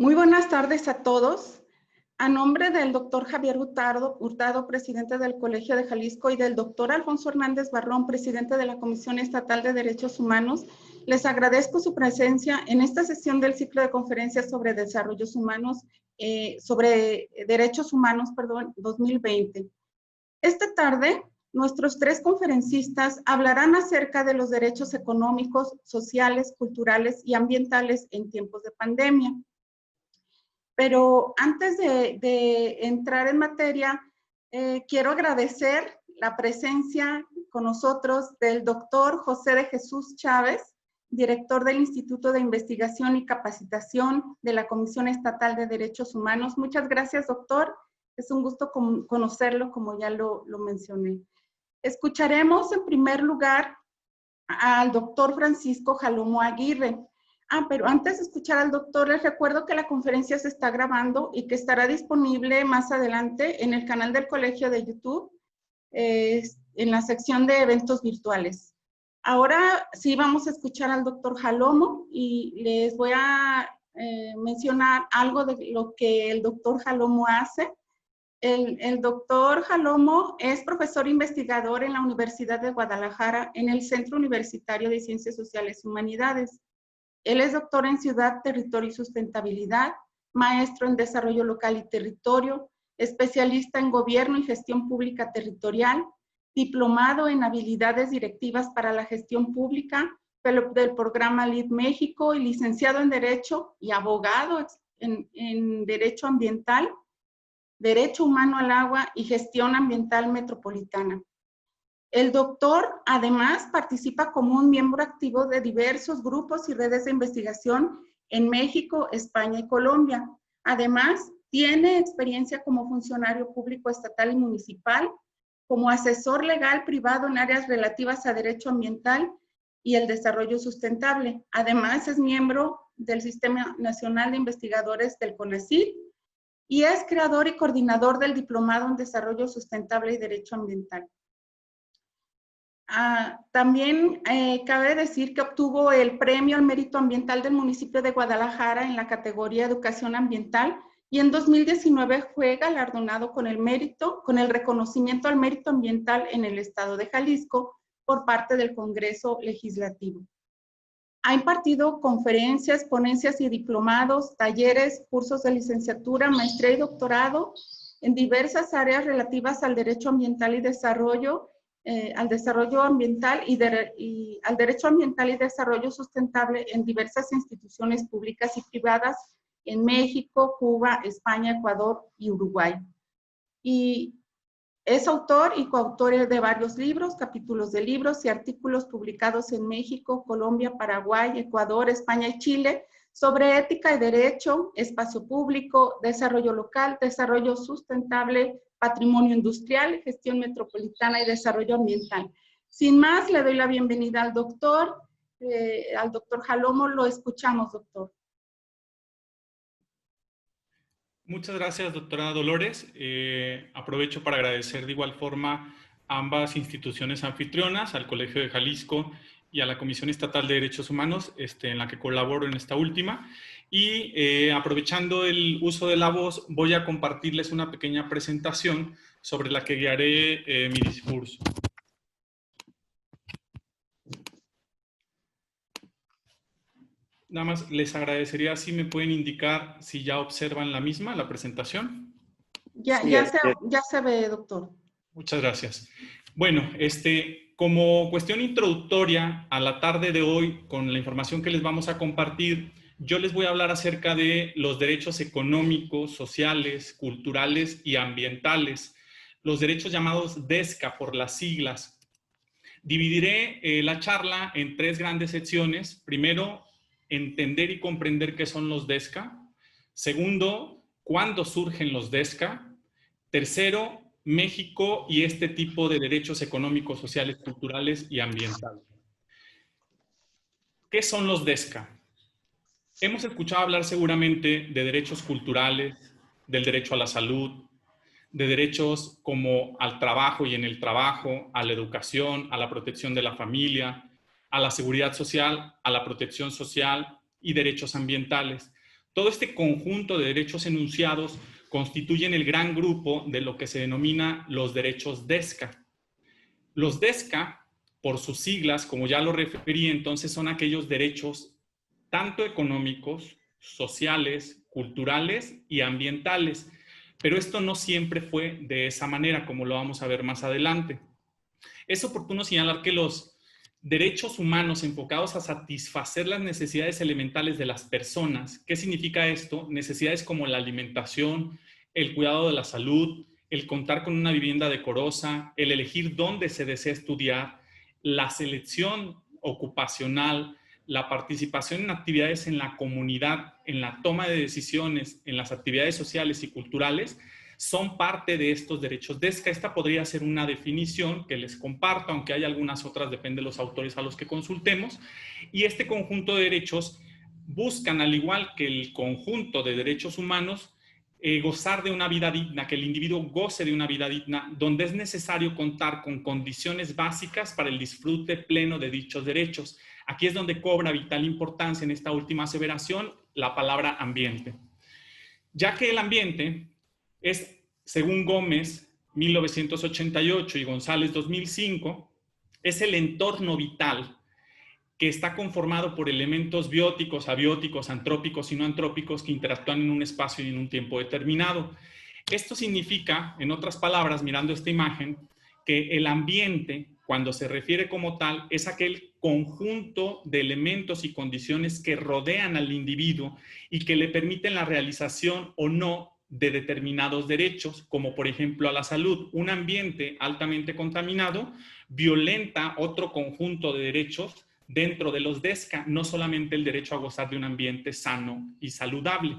Muy buenas tardes a todos. A nombre del doctor Javier Hurtado, presidente del Colegio de Jalisco, y del doctor Alfonso Hernández Barrón, presidente de la Comisión Estatal de Derechos Humanos, les agradezco su presencia en esta sesión del ciclo de conferencias sobre desarrollos humanos, derechos humanos, 2020. Esta tarde, nuestros tres conferencistas hablarán acerca de los derechos económicos, sociales, culturales y ambientales en tiempos de pandemia. Pero antes de entrar en materia, quiero agradecer la presencia con nosotros del doctor José de Jesús Chávez, director del Instituto de Investigación y Capacitación de la Comisión Estatal de Derechos Humanos. Muchas gracias, doctor. Es un gusto conocerlo, como ya lo mencioné. Escucharemos en primer lugar al doctor Francisco Jalomo Aguirre. Pero antes de escuchar al doctor, les recuerdo que la conferencia se está grabando y que estará disponible más adelante en el canal del colegio de YouTube, en la sección de eventos virtuales. Ahora sí vamos a escuchar al doctor Jalomo y les voy a mencionar algo de lo que el doctor Jalomo hace. El doctor Jalomo es profesor investigador en la Universidad de Guadalajara, en el Centro Universitario de Ciencias Sociales y Humanidades. Él es doctor en Ciudad, Territorio y Sustentabilidad, maestro en Desarrollo Local y Territorio, especialista en Gobierno y Gestión Pública Territorial, diplomado en Habilidades Directivas para la Gestión Pública del programa LEAD México y licenciado en Derecho y abogado en Derecho Ambiental, Derecho Humano al Agua y Gestión Ambiental Metropolitana. El doctor, además, participa como un miembro activo de diversos grupos y redes de investigación en México, España y Colombia. Además, tiene experiencia como funcionario público estatal y municipal, como asesor legal privado en áreas relativas a derecho ambiental y el desarrollo sustentable. Además, es miembro del Sistema Nacional de Investigadores del CONACYT y es creador y coordinador del Diplomado en Desarrollo Sustentable y Derecho Ambiental. También cabe decir que obtuvo el Premio al Mérito Ambiental del municipio de Guadalajara en la categoría Educación Ambiental y en 2019 fue galardonado con el reconocimiento al mérito ambiental en el estado de Jalisco por parte del Congreso Legislativo. Ha impartido conferencias, ponencias y diplomados, talleres, cursos de licenciatura, maestría y doctorado en diversas áreas relativas al derecho ambiental y desarrollo, al desarrollo ambiental y al derecho ambiental y desarrollo sustentable en diversas instituciones públicas y privadas en México, Cuba, España, Ecuador y Uruguay. Y es autor y coautor de varios libros, capítulos de libros y artículos publicados en México, Colombia, Paraguay, Ecuador, España y Chile sobre ética y derecho, espacio público, desarrollo local, desarrollo sustentable, patrimonio industrial, gestión metropolitana y desarrollo ambiental. Sin más, le doy la bienvenida al doctor Jalomo. Lo escuchamos, doctor. Muchas gracias, doctora Dolores. Aprovecho para agradecer de igual forma a ambas instituciones anfitrionas, al Colegio de Jalisco y a la Comisión Estatal de Derechos Humanos, en la que colaboro en esta última. Y aprovechando el uso de la voz, voy a compartirles una pequeña presentación sobre la que guiaré mi discurso. Nada más les agradecería si me pueden indicar si ya observan la misma, la presentación. Ya se ve, doctor. Muchas gracias. Bueno, como cuestión introductoria a la tarde de hoy, con la información que les vamos a compartir, yo les voy a hablar acerca de los derechos económicos, sociales, culturales y ambientales, los derechos llamados DESCA por las siglas. Dividiré la charla en tres grandes secciones. Primero, entender y comprender qué son los DESCA. Segundo, cuándo surgen los DESCA. Tercero, México y este tipo de derechos económicos, sociales, culturales y ambientales. ¿Qué son los DESCA? Hemos escuchado hablar seguramente de derechos culturales, del derecho a la salud, de derechos como al trabajo y en el trabajo, a la educación, a la protección de la familia, a la seguridad social, a la protección social y derechos ambientales. Todo este conjunto de derechos enunciados constituyen el gran grupo de lo que se denomina los derechos DESCA. Los DESCA, por sus siglas, como ya lo referí, entonces son aquellos derechos tanto económicos, sociales, culturales y ambientales. Pero esto no siempre fue de esa manera, como lo vamos a ver más adelante. Es oportuno señalar que los derechos humanos enfocados a satisfacer las necesidades elementales de las personas. ¿Qué significa esto? Necesidades como la alimentación, el cuidado de la salud, el contar con una vivienda decorosa, el elegir dónde se desea estudiar, la selección ocupacional, la participación en actividades en la comunidad, en la toma de decisiones, en las actividades sociales y culturales, son parte de estos derechos DESCA. Esta podría ser una definición que les comparto, aunque hay algunas otras, depende de los autores a los que consultemos. Y este conjunto de derechos buscan, al igual que el conjunto de derechos humanos, gozar de una vida digna, que el individuo goce de una vida digna, donde es necesario contar con condiciones básicas para el disfrute pleno de dichos derechos. Aquí es donde cobra vital importancia en esta última aseveración la palabra ambiente. Ya que el ambiente es, según Gómez, 1988 y González, 2005, es el entorno vital que está conformado por elementos bióticos, abióticos, antrópicos y no antrópicos que interactúan en un espacio y en un tiempo determinado. Esto significa, en otras palabras, mirando esta imagen, que el ambiente, cuando se refiere como tal, es aquel conjunto de elementos y condiciones que rodean al individuo y que le permiten la realización o no de determinados derechos, como por ejemplo a la salud. Un ambiente altamente contaminado violenta otro conjunto de derechos dentro de los DESCA, no solamente el derecho a gozar de un ambiente sano y saludable.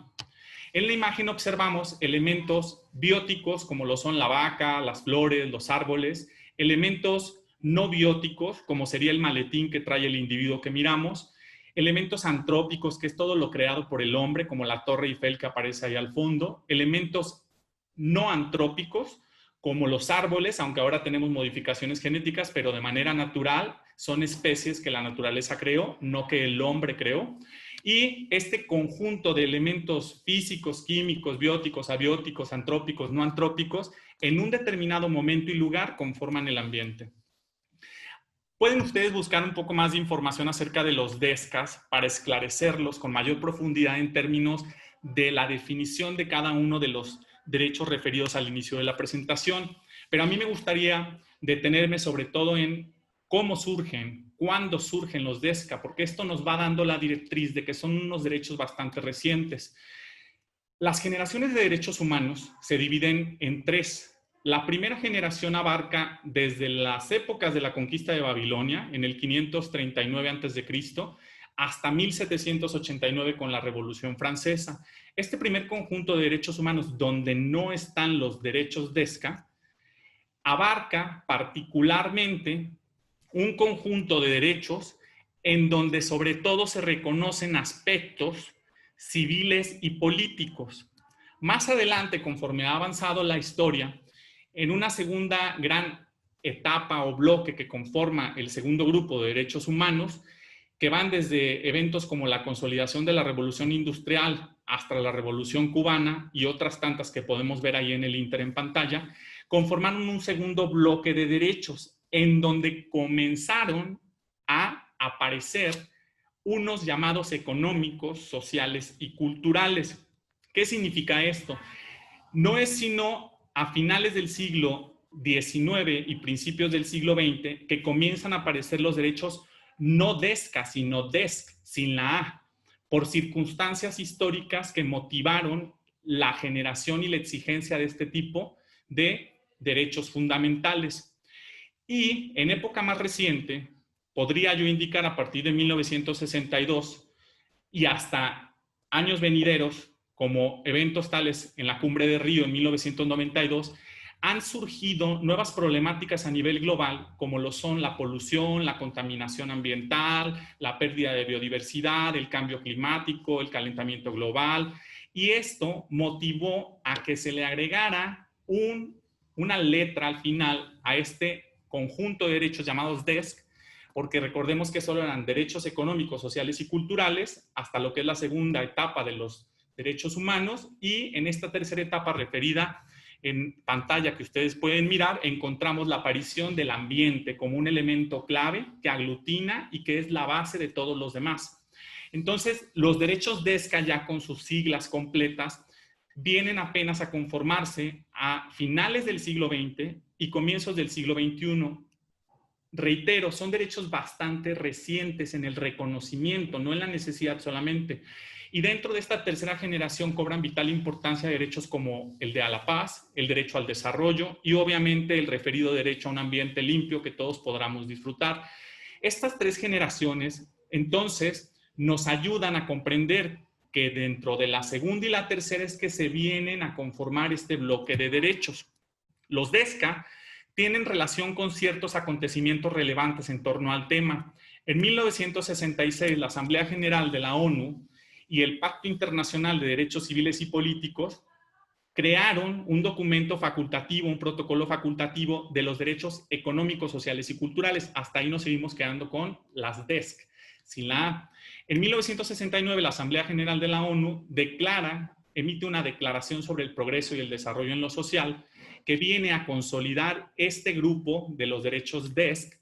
En la imagen observamos elementos bióticos como lo son la vaca, las flores, los árboles, elementos no bióticos como sería el maletín que trae el individuo que miramos, elementos antrópicos, que es todo lo creado por el hombre, como la Torre Eiffel que aparece ahí al fondo, elementos no antrópicos, como los árboles, aunque ahora tenemos modificaciones genéticas, pero de manera natural, son especies que la naturaleza creó, no que el hombre creó. Y este conjunto de elementos físicos, químicos, bióticos, abióticos, antrópicos, no antrópicos, en un determinado momento y lugar conforman el ambiente. Pueden ustedes buscar un poco más de información acerca de los DESCAs para esclarecerlos con mayor profundidad en términos de la definición de cada uno de los derechos referidos al inicio de la presentación. Pero a mí me gustaría detenerme sobre todo en cómo surgen, cuándo surgen los DESCA, porque esto nos va dando la directriz de que son unos derechos bastante recientes. Las generaciones de derechos humanos se dividen en tres. La primera generación abarca desde las épocas de la conquista de Babilonia, en el 539 a.C., hasta 1789 con la Revolución Francesa. Este primer conjunto de derechos humanos, donde no están los derechos DESCA, abarca particularmente un conjunto de derechos en donde sobre todo se reconocen aspectos civiles y políticos. Más adelante, conforme ha avanzado la historia, en una segunda gran etapa o bloque que conforma el segundo grupo de derechos humanos, que van desde eventos como la consolidación de la Revolución Industrial hasta la Revolución Cubana y otras tantas que podemos ver ahí en el Inter en pantalla, conformaron un segundo bloque de derechos en donde comenzaron a aparecer unos llamados económicos, sociales y culturales. ¿Qué significa esto? No es sino a finales del siglo XIX y principios del siglo XX que comienzan a aparecer los derechos no DESCA, sino DESC, sin la A, por circunstancias históricas que motivaron la generación y la exigencia de este tipo de derechos fundamentales. Y en época más reciente, podría yo indicar a partir de 1962 y hasta años venideros, como eventos tales en la Cumbre de Río en 1992, han surgido nuevas problemáticas a nivel global, como lo son la polución, la contaminación ambiental, la pérdida de biodiversidad, el cambio climático, el calentamiento global, y esto motivó a que se le agregara una letra al final a este conjunto de derechos llamados DESC, porque recordemos que solo eran derechos económicos, sociales y culturales, hasta lo que es la segunda etapa de los derechos humanos, y en esta tercera etapa referida en pantalla que ustedes pueden mirar, encontramos la aparición del ambiente como un elemento clave que aglutina y que es la base de todos los demás. Entonces, los derechos DESCA, ya con sus siglas completas, vienen apenas a conformarse a finales del siglo XX y comienzos del siglo XXI. Reitero, son derechos bastante recientes en el reconocimiento, no en la necesidad solamente. Y dentro de esta tercera generación cobran vital importancia derechos como el de a la paz, el derecho al desarrollo y obviamente el referido derecho a un ambiente limpio que todos podamos disfrutar. Estas tres generaciones, entonces, nos ayudan a comprender que dentro de la segunda y la tercera es que se vienen a conformar este bloque de derechos. Los DESCA tienen relación con ciertos acontecimientos relevantes en torno al tema. En 1966, la Asamblea General de la ONU y el Pacto Internacional de Derechos Civiles y Políticos crearon un documento facultativo, un protocolo facultativo de los derechos económicos, sociales y culturales. Hasta ahí nos seguimos quedando con las DESC, sin la A. En 1969, la Asamblea General de la ONU emite una declaración sobre el progreso y el desarrollo en lo social que viene a consolidar este grupo de los derechos DESC.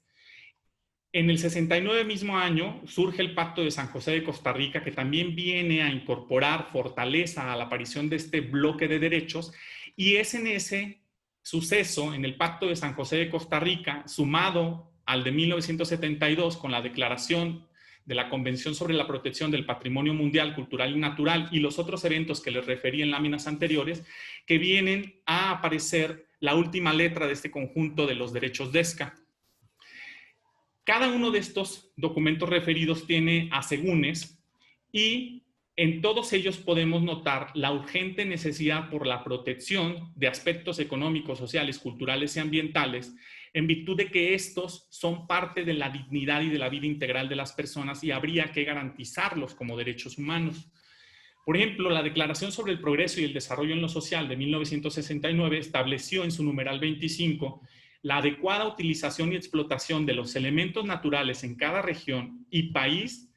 En el 69 mismo año surge el Pacto de San José de Costa Rica, que también viene a incorporar fortaleza a la aparición de este bloque de derechos, y es en ese suceso, en el Pacto de San José de Costa Rica, sumado al de 1972 con la declaración de la Convención sobre la Protección del Patrimonio Mundial, Cultural y Natural y los otros eventos que les referí en láminas anteriores, que vienen a aparecer la última letra de este conjunto de los derechos DESCA. Cada uno de estos documentos referidos tiene asegúnes y en todos ellos podemos notar la urgente necesidad por la protección de aspectos económicos, sociales, culturales y ambientales, en virtud de que estos son parte de la dignidad y de la vida integral de las personas y habría que garantizarlos como derechos humanos. Por ejemplo, la Declaración sobre el Progreso y el Desarrollo en lo Social de 1969 estableció en su numeral 25 la adecuada utilización y explotación de los elementos naturales en cada región y país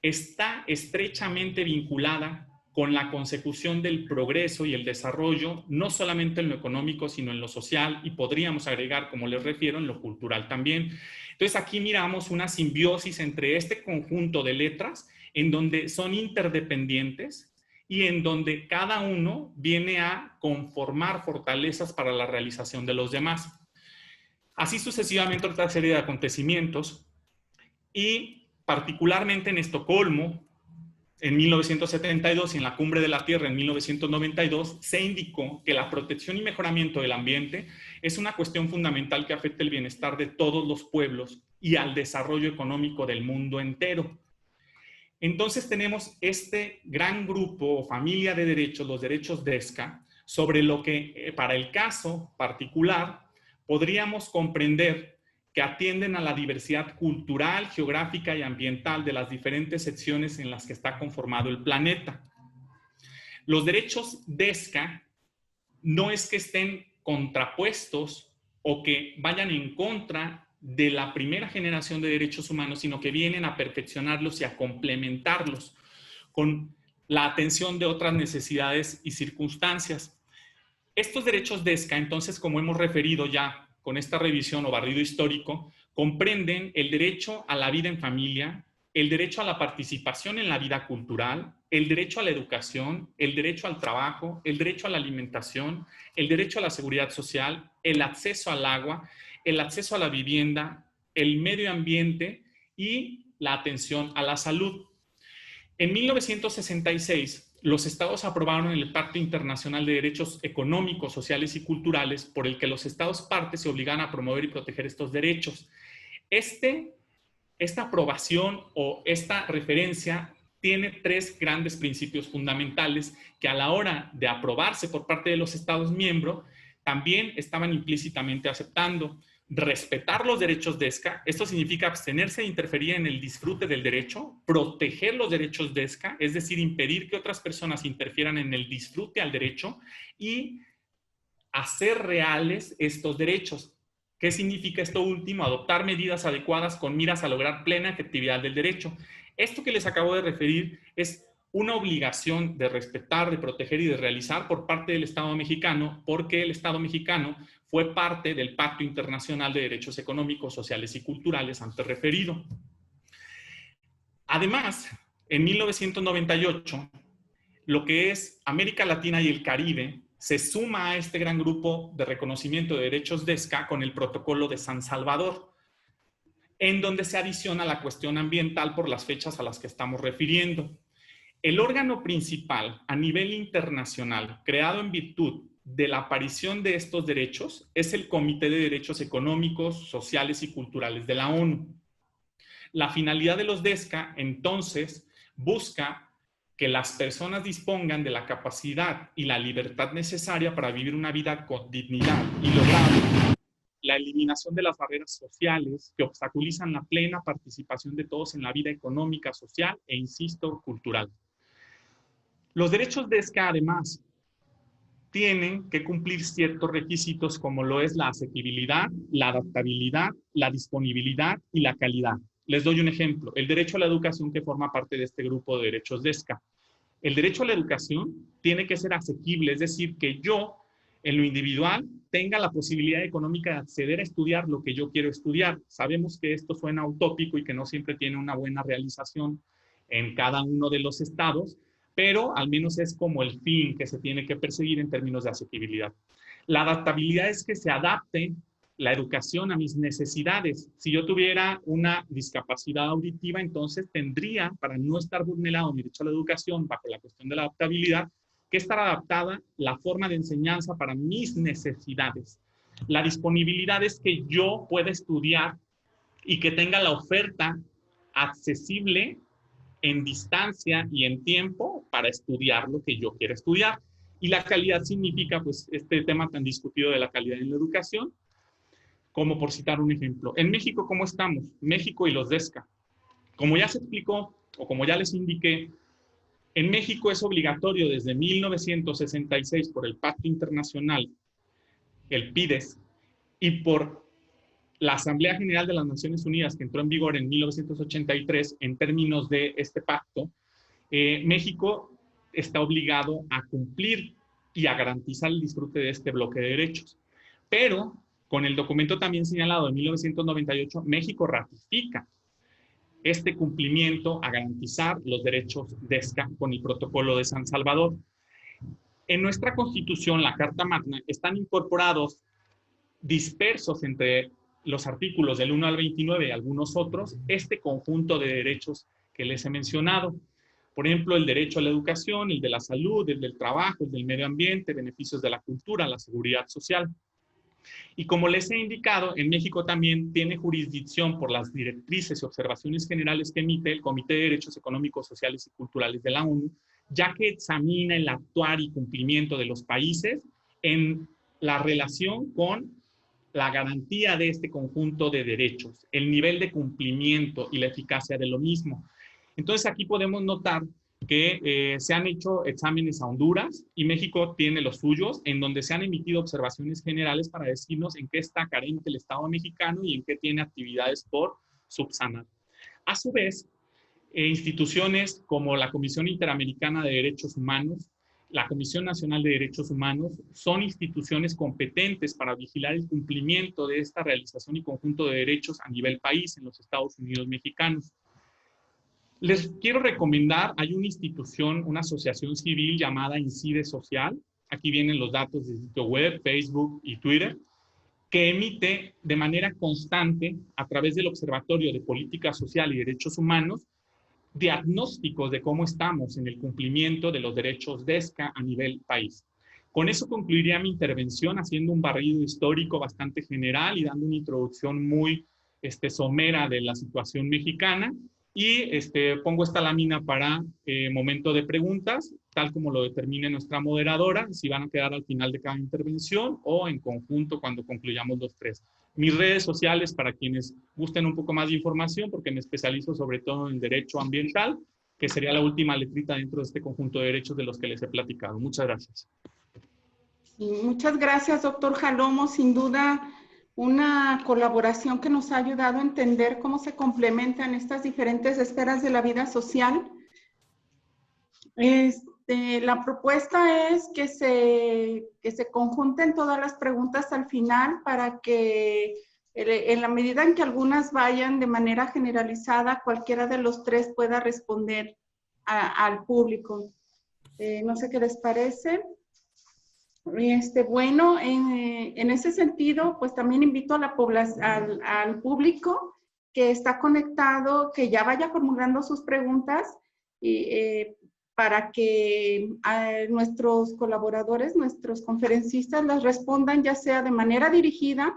está estrechamente vinculada con la consecución del progreso y el desarrollo, no solamente en lo económico, sino en lo social, y podríamos agregar, como les refiero, en lo cultural también. Entonces, aquí miramos una simbiosis entre este conjunto de letras, en donde son interdependientes y en donde cada uno viene a conformar fortalezas para la realización de los demás. Así sucesivamente otra serie de acontecimientos, y particularmente en Estocolmo, en 1972 y en la Cumbre de la Tierra en 1992, se indicó que la protección y mejoramiento del ambiente es una cuestión fundamental que afecta el bienestar de todos los pueblos y al desarrollo económico del mundo entero. Entonces tenemos este gran grupo o familia de derechos, los derechos DESCA, sobre lo que para el caso particular podríamos comprender que atienden a la diversidad cultural, geográfica y ambiental de las diferentes secciones en las que está conformado el planeta. Los derechos DESCA no es que estén contrapuestos o que vayan en contra de la primera generación de derechos humanos, sino que vienen a perfeccionarlos y a complementarlos con la atención de otras necesidades y circunstancias. Estos derechos DESCA, entonces, como hemos referido ya con esta revisión o barrido histórico, comprenden el derecho a la vida en familia, el derecho a la participación en la vida cultural, el derecho a la educación, el derecho al trabajo, el derecho a la alimentación, el derecho a la seguridad social, el acceso al agua, el acceso a la vivienda, el medio ambiente y la atención a la salud. En 1966, los estados aprobaron el Pacto Internacional de Derechos Económicos, Sociales y Culturales, por el que los estados partes se obligan a promover y proteger estos derechos. Esta aprobación o esta referencia tiene tres grandes principios fundamentales que a la hora de aprobarse por parte de los estados miembros también estaban implícitamente aceptando. Respetar los derechos DESCA, esto significa abstenerse de interferir en el disfrute del derecho, proteger los derechos DESCA, es decir, impedir que otras personas interfieran en el disfrute al derecho y hacer reales estos derechos. ¿Qué significa esto último? Adoptar medidas adecuadas con miras a lograr plena efectividad del derecho. Esto que les acabo de referir es una obligación de respetar, de proteger y de realizar por parte del Estado mexicano, porque el Estado mexicano fue parte del Pacto Internacional de Derechos Económicos, Sociales y Culturales antes referido. Además, en 1998, lo que es América Latina y el Caribe se suma a este gran grupo de reconocimiento de derechos DESCA con el Protocolo de San Salvador, en donde se adiciona la cuestión ambiental por las fechas a las que estamos refiriendo. El órgano principal a nivel internacional, creado en virtud de la aparición de estos derechos, es el Comité de Derechos Económicos, Sociales y Culturales de la ONU. La finalidad de los DESCA, entonces, busca que las personas dispongan de la capacidad y la libertad necesaria para vivir una vida con dignidad y lograr la eliminación de las barreras sociales que obstaculizan la plena participación de todos en la vida económica, social e, insisto, cultural. Los derechos DESCA, además, tienen que cumplir ciertos requisitos como lo es la asequibilidad, la adaptabilidad, la disponibilidad y la calidad. Les doy un ejemplo, el derecho a la educación que forma parte de este grupo de derechos DESCA. El derecho a la educación tiene que ser asequible, es decir, que yo, en lo individual, tenga la posibilidad económica de acceder a estudiar lo que yo quiero estudiar. Sabemos que esto suena utópico y que no siempre tiene una buena realización en cada uno de los estados, pero al menos es como el fin que se tiene que perseguir en términos de asequibilidad. La adaptabilidad es que se adapte la educación a mis necesidades. Si yo tuviera una discapacidad auditiva, entonces tendría, para no estar vulnerado mi derecho a la educación bajo la cuestión de la adaptabilidad, que estar adaptada la forma de enseñanza para mis necesidades. La disponibilidad es que yo pueda estudiar y que tenga la oferta accesible en distancia y en tiempo para estudiar lo que yo quiero estudiar. Y la calidad significa, pues, este tema tan discutido de la calidad en la educación, como por citar un ejemplo. En México, ¿cómo estamos? México y los DESCA. Como ya se explicó, o como ya les indiqué, en México es obligatorio desde 1966 por el Pacto Internacional, el PIDES, y por la Asamblea General de las Naciones Unidas, que entró en vigor en 1983, en términos de este pacto, México está obligado a cumplir y a garantizar el disfrute de este bloque de derechos. Pero, con el documento también señalado de 1998, México ratifica este cumplimiento a garantizar los derechos DESCA con el Protocolo de San Salvador. En nuestra Constitución, la Carta Magna, están incorporados dispersos entre los artículos del 1 al 29 y algunos otros, este conjunto de derechos que les he mencionado. Por ejemplo, el derecho a la educación, el de la salud, el del trabajo, el del medio ambiente, beneficios de la cultura, la seguridad social. Y como les he indicado, en México también tiene jurisdicción por las directrices y observaciones generales que emite el Comité de Derechos Económicos, Sociales y Culturales de la ONU, ya que examina el actuar y cumplimiento de los países en la relación con la garantía de este conjunto de derechos, el nivel de cumplimiento y la eficacia de lo mismo. Entonces aquí podemos notar que se han hecho exámenes a Honduras y México tiene los suyos, en donde se han emitido observaciones generales para decirnos en qué está carente el Estado mexicano y en qué tiene actividades por subsanar. A su vez, instituciones como la Comisión Interamericana de Derechos Humanos, la Comisión Nacional de Derechos Humanos, son instituciones competentes para vigilar el cumplimiento de esta realización y conjunto de derechos a nivel país en los Estados Unidos mexicanos. Les quiero recomendar, hay una institución, una asociación civil llamada Incide Social, aquí vienen los datos de sitio web, Facebook y Twitter, que emite de manera constante, a través del Observatorio de Política Social y Derechos Humanos, diagnósticos de cómo estamos en el cumplimiento de los derechos DESCA a nivel país. Con eso concluiría mi intervención, haciendo un barrido histórico bastante general y dando una introducción muy somera de la situación mexicana. Y pongo esta lámina para momento de preguntas, tal como lo determine nuestra moderadora, si van a quedar al final de cada intervención o en conjunto cuando concluyamos los tres. Mis redes sociales para quienes gusten un poco más de información, porque me especializo sobre todo en derecho ambiental, que sería la última letrita dentro de este conjunto de derechos de los que les he platicado. Muchas gracias. Sí, muchas gracias, doctor Jalomo. Sin duda, una colaboración que nos ha ayudado a entender cómo se complementan estas diferentes esferas de la vida social. La propuesta es que se conjunten todas las preguntas al final para que en la medida en que algunas vayan de manera generalizada, cualquiera de los tres pueda responder al público. No sé qué les parece. Bueno, en ese sentido, pues también invito a la al público que está conectado, que ya vaya formulando sus preguntas y, para que nuestros colaboradores, nuestros conferencistas las respondan, ya sea de manera dirigida,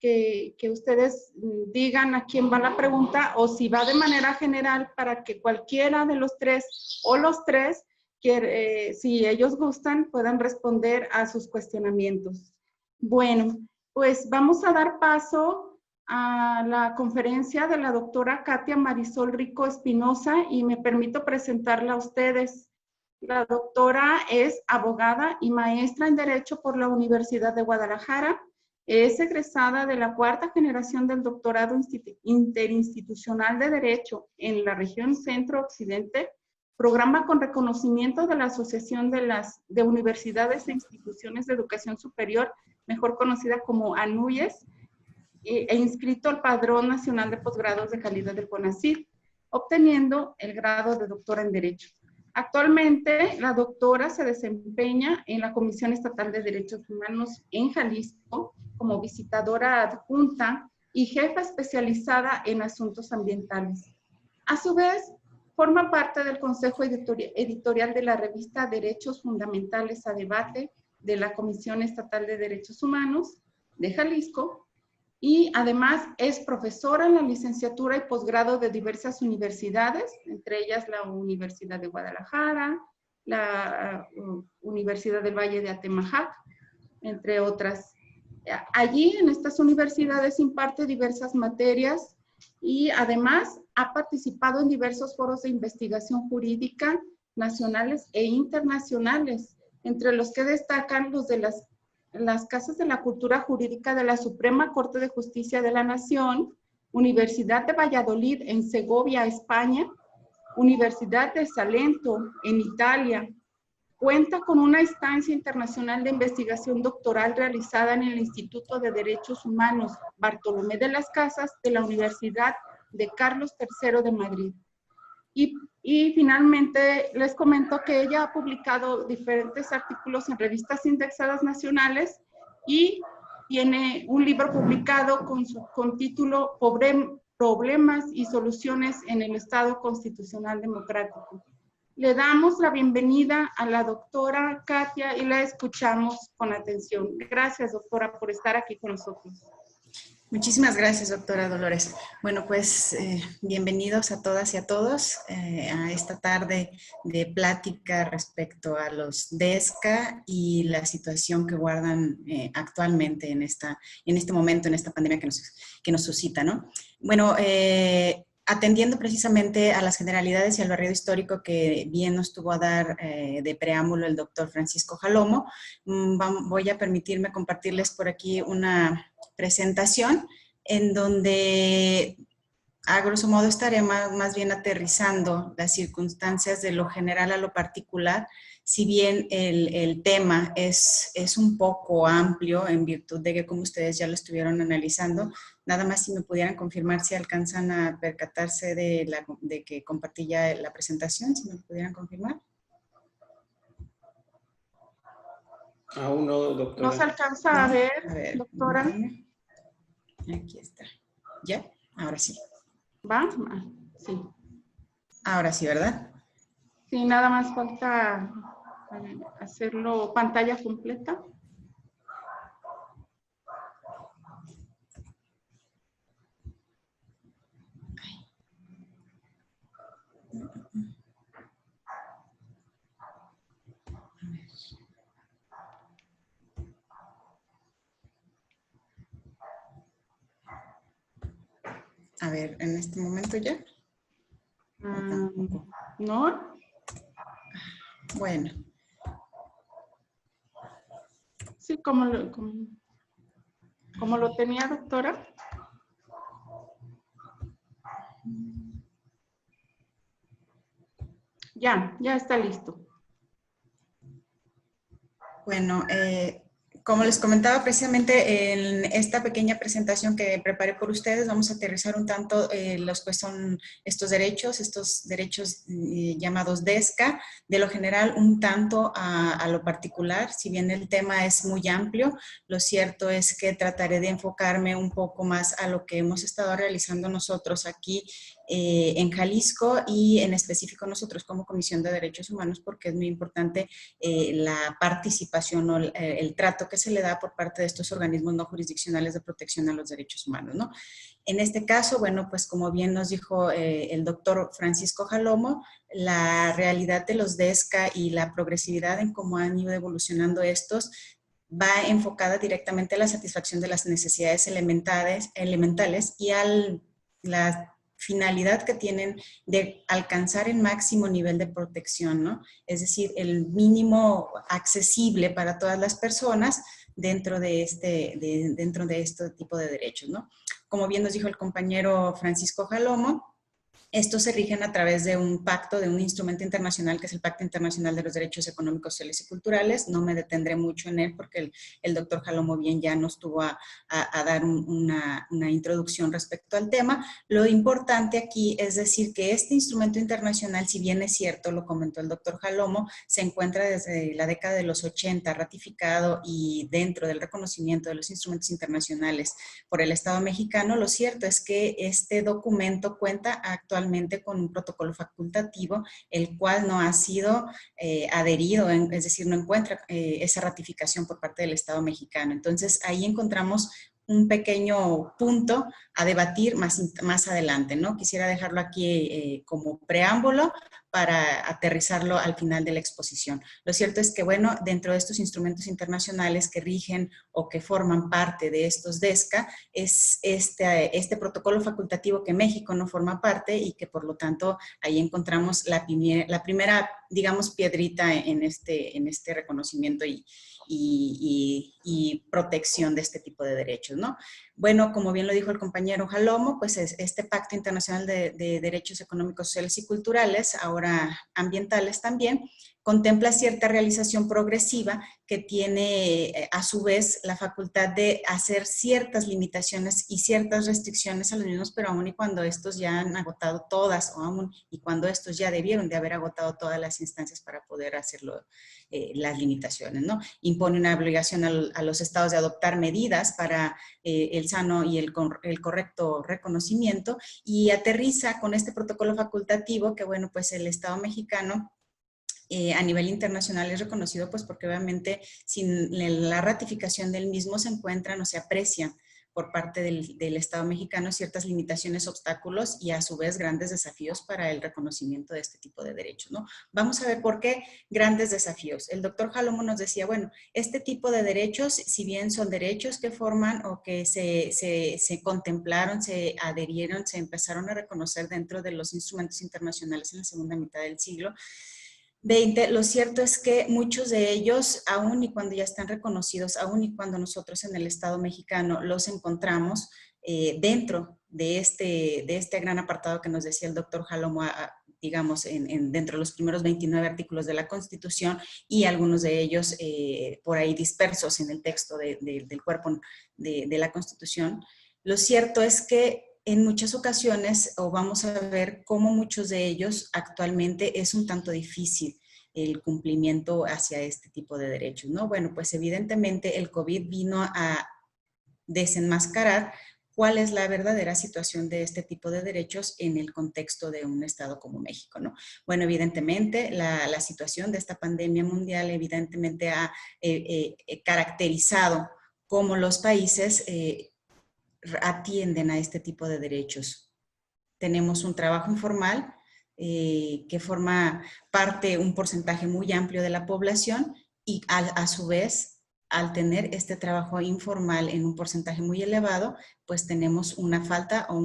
que ustedes digan a quién va la pregunta, o si va de manera general para que cualquiera de los tres o los tres, si ellos gustan, puedan responder a sus cuestionamientos. Bueno, pues vamos a dar paso a la conferencia de la doctora Katia Marisol Rico Espinosa y me permito presentarla a ustedes. La doctora es abogada y maestra en Derecho por la Universidad de Guadalajara. Es egresada de la 4ª generación del doctorado interinstitucional de Derecho en la región Centro-Occidente, programa con reconocimiento de la Asociación de Universidades e Instituciones de Educación Superior, mejor conocida como ANUYES, e inscrito al Padrón Nacional de Posgrados de Calidad del CONACYT, obteniendo el grado de doctora en Derecho. Actualmente, la doctora se desempeña en la Comisión Estatal de Derechos Humanos en Jalisco como visitadora adjunta y jefa especializada en asuntos ambientales. A su vez, forma parte del Consejo Editorial de la revista Derechos Fundamentales a Debate de la Comisión Estatal de Derechos Humanos de Jalisco y además es profesora en la licenciatura y posgrado de diversas universidades, entre ellas la Universidad de Guadalajara, la Universidad del Valle de Atemajac, entre otras. Allí en estas universidades imparte diversas materias y además ha participado en diversos foros de investigación jurídica nacionales e internacionales, entre los que destacan los de las Casas de la Cultura Jurídica de la Suprema Corte de Justicia de la Nación, Universidad de Valladolid en Segovia, España, Universidad de Salento en Italia. Cuenta con una estancia internacional de investigación doctoral realizada en el Instituto de Derechos Humanos Bartolomé de las Casas de la Universidad de Carlos III de Madrid. Y finalmente les comento que ella ha publicado diferentes artículos en revistas indexadas nacionales y tiene un libro publicado con título Problemas y Soluciones en el Estado Constitucional Democrático. Le damos la bienvenida a la doctora Katia y la escuchamos con atención. Gracias, doctora, por estar aquí con nosotros. Muchísimas gracias, doctora Dolores. Bueno, pues bienvenidos a todas y a todos a esta tarde de plática respecto a los DESCA y la situación que guardan actualmente en este momento, en esta pandemia que nos suscita, ¿no? Bueno, atendiendo precisamente a las generalidades y al barrido histórico que bien nos tuvo a dar de preámbulo el doctor Francisco Jalomo, voy a permitirme compartirles por aquí una presentación en donde a grosso modo estaré más bien aterrizando las circunstancias de lo general a lo particular, si bien el tema es un poco amplio en virtud de que, como ustedes ya lo estuvieron analizando, nada más si me pudieran confirmar si alcanzan a percatarse de que compartí ya la presentación, si me pudieran confirmar. Aún no, doctora. No se alcanza a ver, doctora. Aquí está. ¿Ya? Ahora sí. ¿Va? Sí. Ahora sí, ¿verdad? Sí, nada más falta hacerlo pantalla completa. A ver, en este momento ya. ¿No? Bueno. Sí, como lo tenía, doctora. Ya está listo. Bueno, como les comentaba precisamente en esta pequeña presentación que preparé por ustedes, vamos a aterrizar un tanto los que son estos derechos llamados DESCA, de lo general un tanto a lo particular. Si bien el tema es muy amplio, lo cierto es que trataré de enfocarme un poco más a lo que hemos estado realizando nosotros aquí en Jalisco y en específico nosotros como Comisión de Derechos Humanos, porque es muy importante la participación o el trato que se le da por parte de estos organismos no jurisdiccionales de protección a los derechos humanos, ¿no? En este caso, bueno, pues como bien nos dijo el doctor Francisco Jalomo, la realidad de los DESCA y la progresividad en cómo han ido evolucionando estos va enfocada directamente a la satisfacción de las necesidades elementales y a la finalidad que tienen de alcanzar el máximo nivel de protección, ¿no? Es decir, el mínimo accesible para todas las personas dentro de este tipo de derechos, ¿no? Como bien nos dijo el compañero Francisco Jalomo, estos se rigen a través de un pacto, de un instrumento internacional que es el Pacto Internacional de los Derechos Económicos, Sociales y Culturales. No me detendré mucho en él porque el doctor Jalomo bien ya nos tuvo a dar una introducción respecto al tema. Lo importante aquí es decir que este instrumento internacional, si bien es cierto, lo comentó el doctor Jalomo, se encuentra desde la década de los 80 ratificado y dentro del reconocimiento de los instrumentos internacionales por el Estado mexicano. Lo cierto es que este documento cuenta actualmente con un protocolo facultativo, el cual no ha sido adherido, es decir, no encuentra esa ratificación por parte del Estado mexicano. Entonces, ahí encontramos un pequeño punto a debatir más adelante, ¿no? Quisiera dejarlo aquí como preámbulo para aterrizarlo al final de la exposición. Lo cierto es que, bueno, dentro de estos instrumentos internacionales que rigen o que forman parte de estos DESCA, es este protocolo facultativo que México no forma parte y que por lo tanto ahí encontramos la primera, digamos, piedrita en este reconocimiento y protección de este tipo de derechos, ¿no? Bueno, como bien lo dijo el compañero Jalomo, pues este Pacto Internacional de Derechos Económicos, Sociales y Culturales, ahora ambientales también, contempla cierta realización progresiva que tiene a su vez la facultad de hacer ciertas limitaciones y ciertas restricciones a los mismos, pero aún y cuando estos ya han agotado todas o aún y cuando estos ya debieron de haber agotado todas las instancias para poder hacerlo, las limitaciones, ¿no? Impone una obligación a los estados de adoptar medidas para el sano y el correcto reconocimiento y aterriza con este protocolo facultativo que, bueno, pues el Estado mexicano a nivel internacional es reconocido pues porque obviamente sin la ratificación del mismo se encuentran o se aprecian por parte del Estado mexicano ciertas limitaciones, obstáculos y a su vez grandes desafíos para el reconocimiento de este tipo de derechos, ¿no? Vamos a ver por qué grandes desafíos. El doctor Jalomo nos decía, bueno, este tipo de derechos, si bien son derechos que forman o que se contemplaron, se adherieron, se empezaron a reconocer dentro de los instrumentos internacionales en la segunda mitad del siglo XX, lo cierto es que muchos de ellos, aun y cuando ya están reconocidos, aun y cuando nosotros en el Estado mexicano los encontramos dentro de este gran apartado que nos decía el doctor Jalomo, digamos, dentro de los primeros 29 artículos de la Constitución y algunos de ellos por ahí dispersos en el texto del cuerpo de la Constitución. Lo cierto es que en muchas ocasiones, o vamos a ver cómo muchos de ellos actualmente es un tanto difícil el cumplimiento hacia este tipo de derechos, ¿no? Bueno, pues evidentemente el COVID vino a desenmascarar cuál es la verdadera situación de este tipo de derechos en el contexto de un estado como México, ¿no? Bueno, evidentemente la situación de esta pandemia mundial evidentemente ha caracterizado cómo los países atienden a este tipo de derechos. Tenemos un trabajo informal que forma parte, un porcentaje muy amplio de la población y a su vez al tener este trabajo informal en un porcentaje muy elevado, pues tenemos una falta o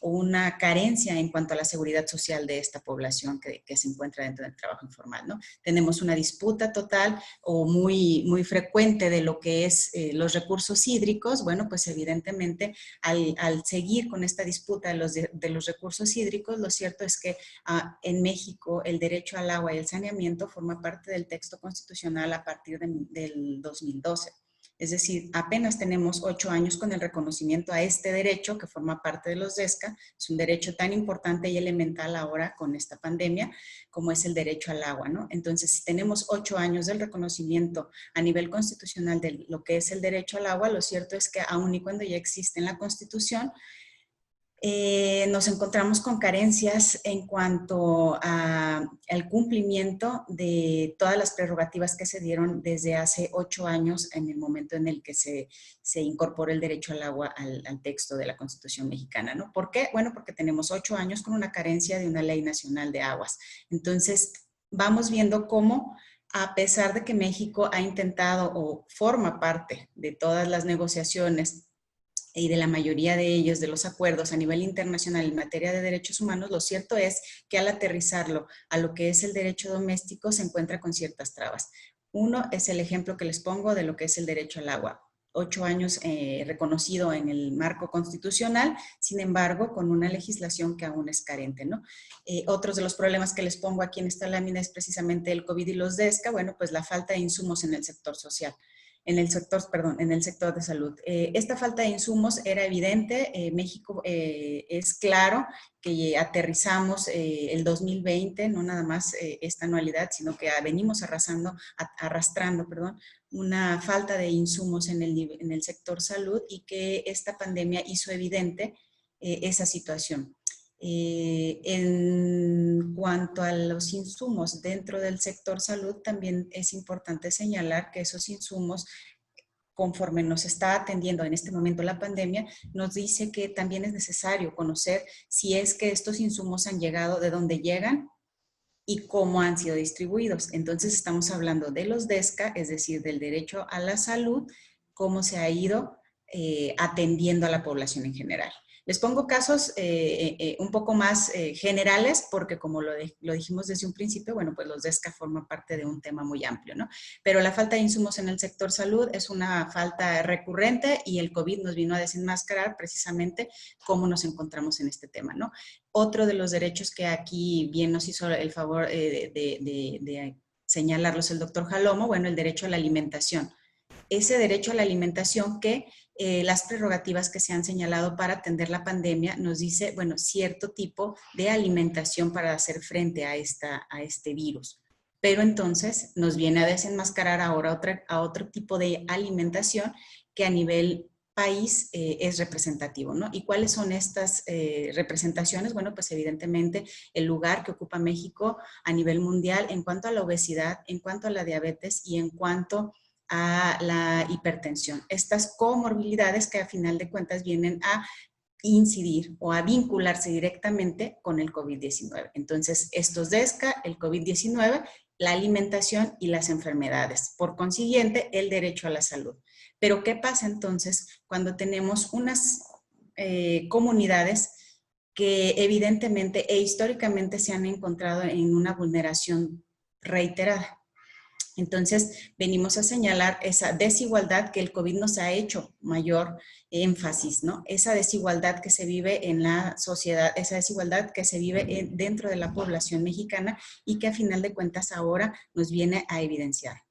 una carencia en cuanto a la seguridad social de esta población que se encuentra dentro del trabajo informal, ¿no? Tenemos una disputa total o muy, muy frecuente de lo que es los recursos hídricos. Bueno, pues evidentemente al seguir con esta disputa de los recursos hídricos, lo cierto es que en México el derecho al agua y el saneamiento forma parte del texto constitucional a partir del 2012. Es decir, apenas tenemos 8 años con el reconocimiento a este derecho que forma parte de los DESCA. Es un derecho tan importante y elemental ahora con esta pandemia como es el derecho al agua, ¿no? Entonces, si tenemos 8 años del reconocimiento a nivel constitucional de lo que es el derecho al agua, lo cierto es que aun y cuando ya existe en la Constitución, nos encontramos con carencias en cuanto al cumplimiento de todas las prerrogativas que se dieron desde hace 8 años en el momento en el que se incorporó el derecho al agua al texto de la Constitución mexicana, ¿no? ¿Por qué? Bueno, porque tenemos 8 años con una carencia de una ley nacional de aguas. Entonces, vamos viendo cómo, a pesar de que México ha intentado o forma parte de todas las negociaciones y de la mayoría de ellos, de los acuerdos a nivel internacional en materia de derechos humanos, lo cierto es que al aterrizarlo a lo que es el derecho doméstico se encuentra con ciertas trabas. Uno es el ejemplo que les pongo de lo que es el derecho al agua. 8 años reconocido en el marco constitucional, sin embargo, con una legislación que aún es carente, ¿no? Otros de los problemas que les pongo aquí en esta lámina es precisamente el COVID y los DESCA, bueno, pues la falta de insumos en el sector social. En el sector de salud. Esta falta de insumos era evidente. México es claro que aterrizamos el 2020, no nada más esta anualidad, sino que venimos arrastrando una falta de insumos en el sector salud y que esta pandemia hizo evidente esa situación. En cuanto a los insumos dentro del sector salud, también es importante señalar que esos insumos, conforme nos está atendiendo en este momento la pandemia, nos dice que también es necesario conocer si es que estos insumos han llegado, de dónde llegan y cómo han sido distribuidos. Entonces estamos hablando de los DESCA, es decir, del derecho a la salud, cómo se ha ido atendiendo a la población en general. Les pongo casos un poco más generales porque como lo dijimos desde un principio, bueno, pues los DESCA forman parte de un tema muy amplio, ¿no? Pero la falta de insumos en el sector salud es una falta recurrente y el COVID nos vino a desenmascarar precisamente cómo nos encontramos en este tema, ¿no? Otro de los derechos que aquí bien nos hizo el favor de señalarlos el doctor Jalomo, bueno, el derecho a la alimentación. Ese derecho a la alimentación que las prerrogativas que se han señalado para atender la pandemia nos dice, bueno, cierto tipo de alimentación para hacer frente a este virus. Pero entonces nos viene a desenmascarar ahora otro tipo de alimentación que a nivel país es representativo, ¿no? ¿Y cuáles son estas representaciones? Bueno, pues evidentemente el lugar que ocupa México a nivel mundial en cuanto a la obesidad, en cuanto a la diabetes y en cuanto a la hipertensión. Estas comorbilidades que a final de cuentas vienen a incidir o a vincularse directamente con el COVID-19. Entonces, estos DESCA, el COVID-19, la alimentación y las enfermedades. Por consiguiente, el derecho a la salud. Pero, ¿qué pasa entonces cuando tenemos unas comunidades que evidentemente e históricamente se han encontrado en una vulneración reiterada? Entonces, venimos a señalar esa desigualdad que el COVID nos ha hecho mayor énfasis, ¿no? Esa desigualdad que se vive en la sociedad, esa desigualdad que se vive dentro de la población mexicana y que a final de cuentas ahora nos viene a evidenciar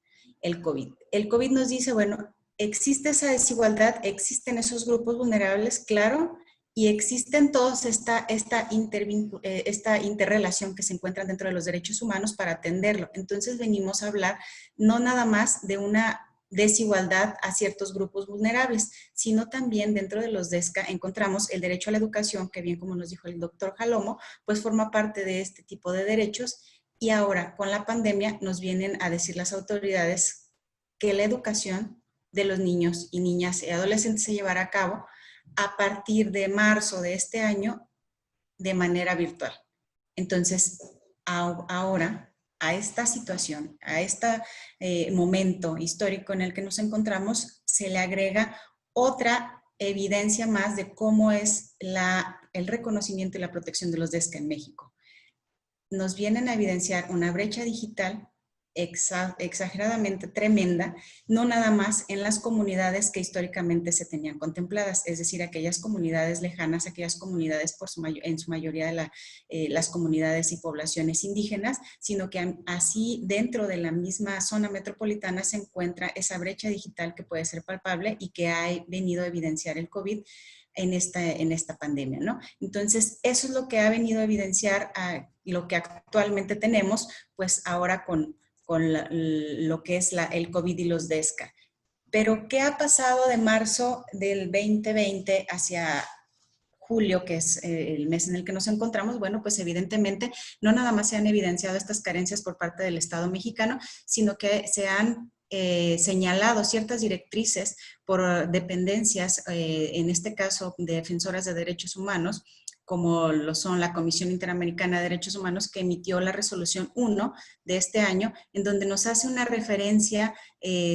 el COVID. El COVID nos dice, bueno, existe esa desigualdad, existen esos grupos vulnerables, claro, y existen todos esta interrelación que se encuentra dentro de los derechos humanos para atenderlo. Entonces venimos a hablar no nada más de una desigualdad a ciertos grupos vulnerables, sino también dentro de los DESCA encontramos el derecho a la educación, que bien como nos dijo el doctor Jalomo, pues forma parte de este tipo de derechos y ahora con la pandemia nos vienen a decir las autoridades que la educación de los niños y niñas y adolescentes se llevará a cabo a partir de marzo de este año de manera virtual. Entonces, ahora a esta situación, a este momento histórico en el que nos encontramos, se le agrega otra evidencia más de cómo es el reconocimiento y la protección de los DESCA en México. Nos vienen a evidenciar una brecha digital exageradamente tremenda, no nada más en las comunidades que históricamente se tenían contempladas, es decir, aquellas comunidades lejanas, aquellas comunidades en su mayoría de las comunidades y poblaciones indígenas, sino que así dentro de la misma zona metropolitana se encuentra esa brecha digital que puede ser palpable y que ha venido a evidenciar el COVID en esta pandemia, ¿no? Entonces, eso es lo que ha venido a evidenciar lo que actualmente tenemos, pues ahora con lo que es el COVID y los DESCA. Pero, ¿qué ha pasado de marzo del 2020 hacia julio, que es el mes en el que nos encontramos? Bueno, pues evidentemente no nada más se han evidenciado estas carencias por parte del Estado mexicano, sino que se han señalado ciertas directrices por dependencias, en este caso de defensoras de derechos humanos, como lo son la Comisión Interamericana de Derechos Humanos, que emitió la resolución 1 de este año, en donde nos hace una referencia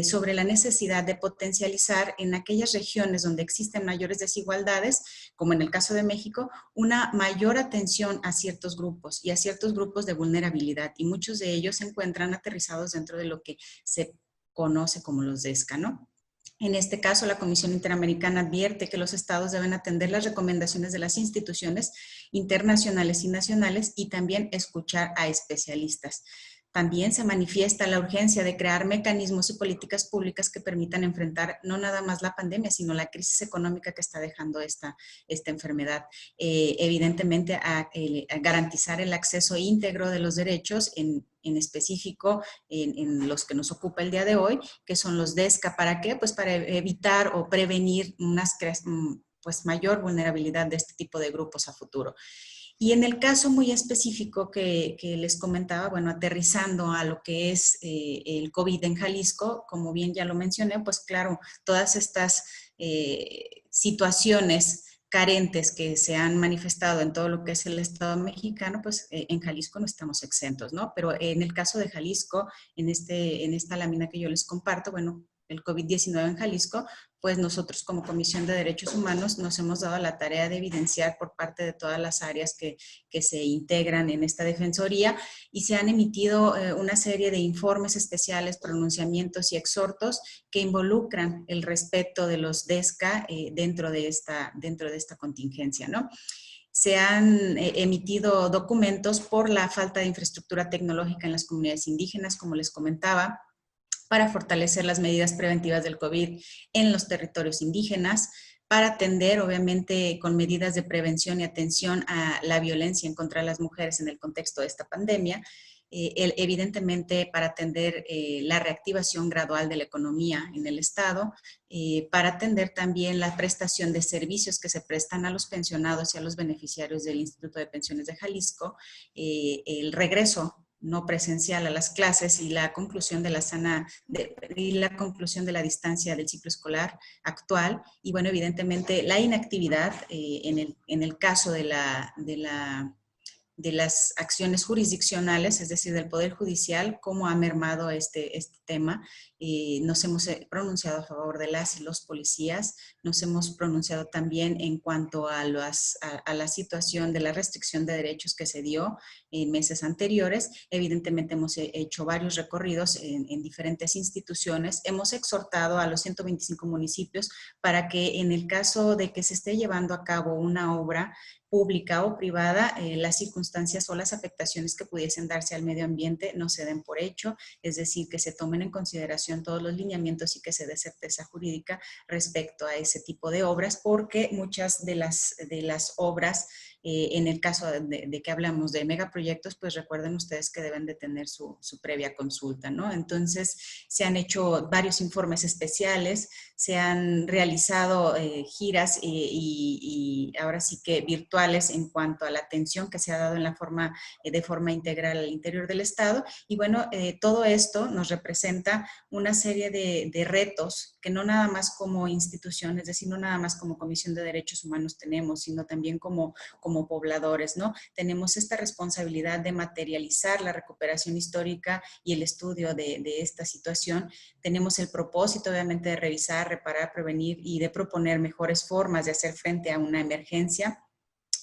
sobre la necesidad de potencializar en aquellas regiones donde existen mayores desigualdades, como en el caso de México, una mayor atención a ciertos grupos y a ciertos grupos de vulnerabilidad, y muchos de ellos se encuentran aterrizados dentro de lo que se conoce como los DESCA, ¿no? En este caso, la Comisión Interamericana advierte que los estados deben atender las recomendaciones de las instituciones internacionales y nacionales y también escuchar a especialistas. También se manifiesta la urgencia de crear mecanismos y políticas públicas que permitan enfrentar no nada más la pandemia, sino la crisis económica que está dejando esta enfermedad. Evidentemente, a garantizar el acceso íntegro de los derechos, en específico en los que nos ocupa el día de hoy, que son los DESCA. ¿Para qué? Pues para evitar o prevenir pues mayor vulnerabilidad de este tipo de grupos a futuro. Y en el caso muy específico que les comentaba, bueno, aterrizando a lo que es el COVID en Jalisco, como bien ya lo mencioné, pues claro, todas estas situaciones carentes que se han manifestado en todo lo que es el Estado mexicano, pues en Jalisco no estamos exentos, ¿no? Pero en el caso de Jalisco, en esta lámina que yo les comparto, bueno, el COVID-19 en Jalisco, pues nosotros como Comisión de Derechos Humanos nos hemos dado la tarea de evidenciar por parte de todas las áreas que se integran en esta defensoría, y se han emitido una serie de informes especiales, pronunciamientos y exhortos que involucran el respeto de los DESCA dentro de esta contingencia, ¿no? Se han emitido documentos por la falta de infraestructura tecnológica en las comunidades indígenas, como les comentaba, para fortalecer las medidas preventivas del COVID en los territorios indígenas, para atender, obviamente, con medidas de prevención y atención a la violencia en contra de las mujeres en el contexto de esta pandemia, evidentemente para atender la reactivación gradual de la economía en el Estado, para atender también la prestación de servicios que se prestan a los pensionados y a los beneficiarios del Instituto de Pensiones de Jalisco, el regreso no presencial a las clases y la conclusión de la distancia del ciclo escolar actual, y bueno, evidentemente la inactividad en el caso de las acciones jurisdiccionales, es decir, del Poder Judicial, cómo ha mermado este tema. Nos hemos pronunciado a favor de las y los policías, nos hemos pronunciado también en cuanto a la situación de la restricción de derechos que se dio en meses anteriores. Evidentemente hemos hecho varios recorridos en diferentes instituciones, hemos exhortado a los 125 municipios para que en el caso de que se esté llevando a cabo una obra pública o privada, las circunstancias o las afectaciones que pudiesen darse al medio ambiente no se den por hecho, es decir, que se tomen en consideración todos los lineamientos y que se dé certeza jurídica respecto a ese tipo de obras, porque muchas de las obras, en el caso de que hablamos de megaproyectos, pues recuerden ustedes que deben de tener su previa consulta, ¿no? Entonces, se han hecho varios informes especiales, se han realizado giras y ahora sí que virtuales en cuanto a la atención que se ha dado de forma integral al interior del Estado. Y bueno, todo esto nos representa una serie de retos que no nada más como institución, es decir, no nada más como Comisión de Derechos Humanos tenemos, sino también como como pobladores, ¿no? Tenemos esta responsabilidad de materializar la recuperación histórica y el estudio de esta situación. Tenemos el propósito, obviamente, de revisar, reparar, prevenir y de proponer mejores formas de hacer frente a una emergencia.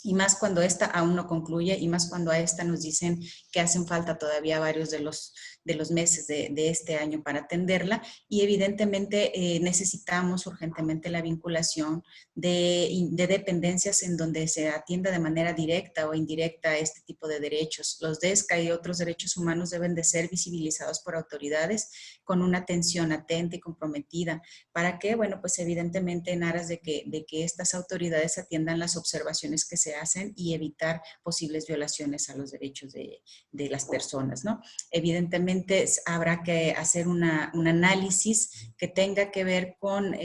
Y más cuando esta aún no concluye, y más cuando a esta nos dicen que hacen falta todavía varios de los meses de este año para atenderla. Y evidentemente necesitamos urgentemente la vinculación de dependencias en donde se atienda de manera directa o indirecta este tipo de derechos. Los DESCA y otros derechos humanos deben de ser visibilizados por autoridades con una atención atenta y comprometida. ¿Para qué? Bueno, pues evidentemente en aras de que estas autoridades atiendan las observaciones que se hacen y evitar posibles violaciones a los derechos de las personas, ¿no? Evidentemente habrá que hacer un análisis que tenga que ver con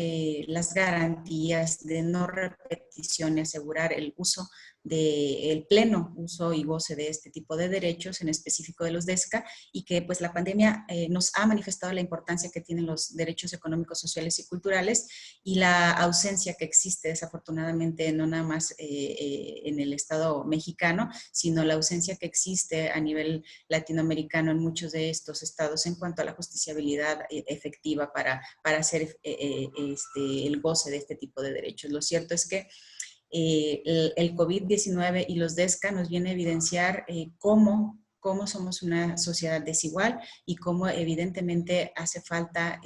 las garantías de no repetición y asegurar el uso el pleno uso y goce de este tipo de derechos, en específico de los DESCA, y que pues la pandemia nos ha manifestado la importancia que tienen los derechos económicos, sociales y culturales, y la ausencia que existe desafortunadamente no nada más en el Estado mexicano, sino la ausencia que existe a nivel latinoamericano en muchos de estos estados en cuanto a la justiciabilidad efectiva para hacer el goce de este tipo de derechos. Lo cierto es que el COVID-19 y los DESCA nos viene a evidenciar cómo somos una sociedad desigual y cómo evidentemente hace falta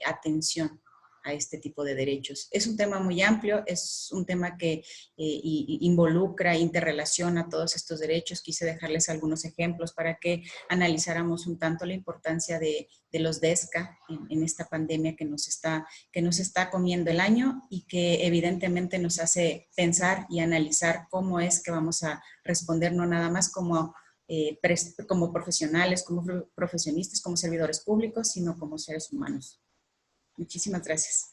atención a este tipo de derechos. Es un tema muy amplio, es un tema que involucra, interrelaciona todos estos derechos. Quise dejarles algunos ejemplos para que analizáramos un tanto la importancia de los DESCA en esta pandemia que nos está comiendo el año y que evidentemente nos hace pensar y analizar cómo es que vamos a responder, no nada más como profesionales, como profesionistas, como servidores públicos, sino como seres humanos. Muchísimas gracias.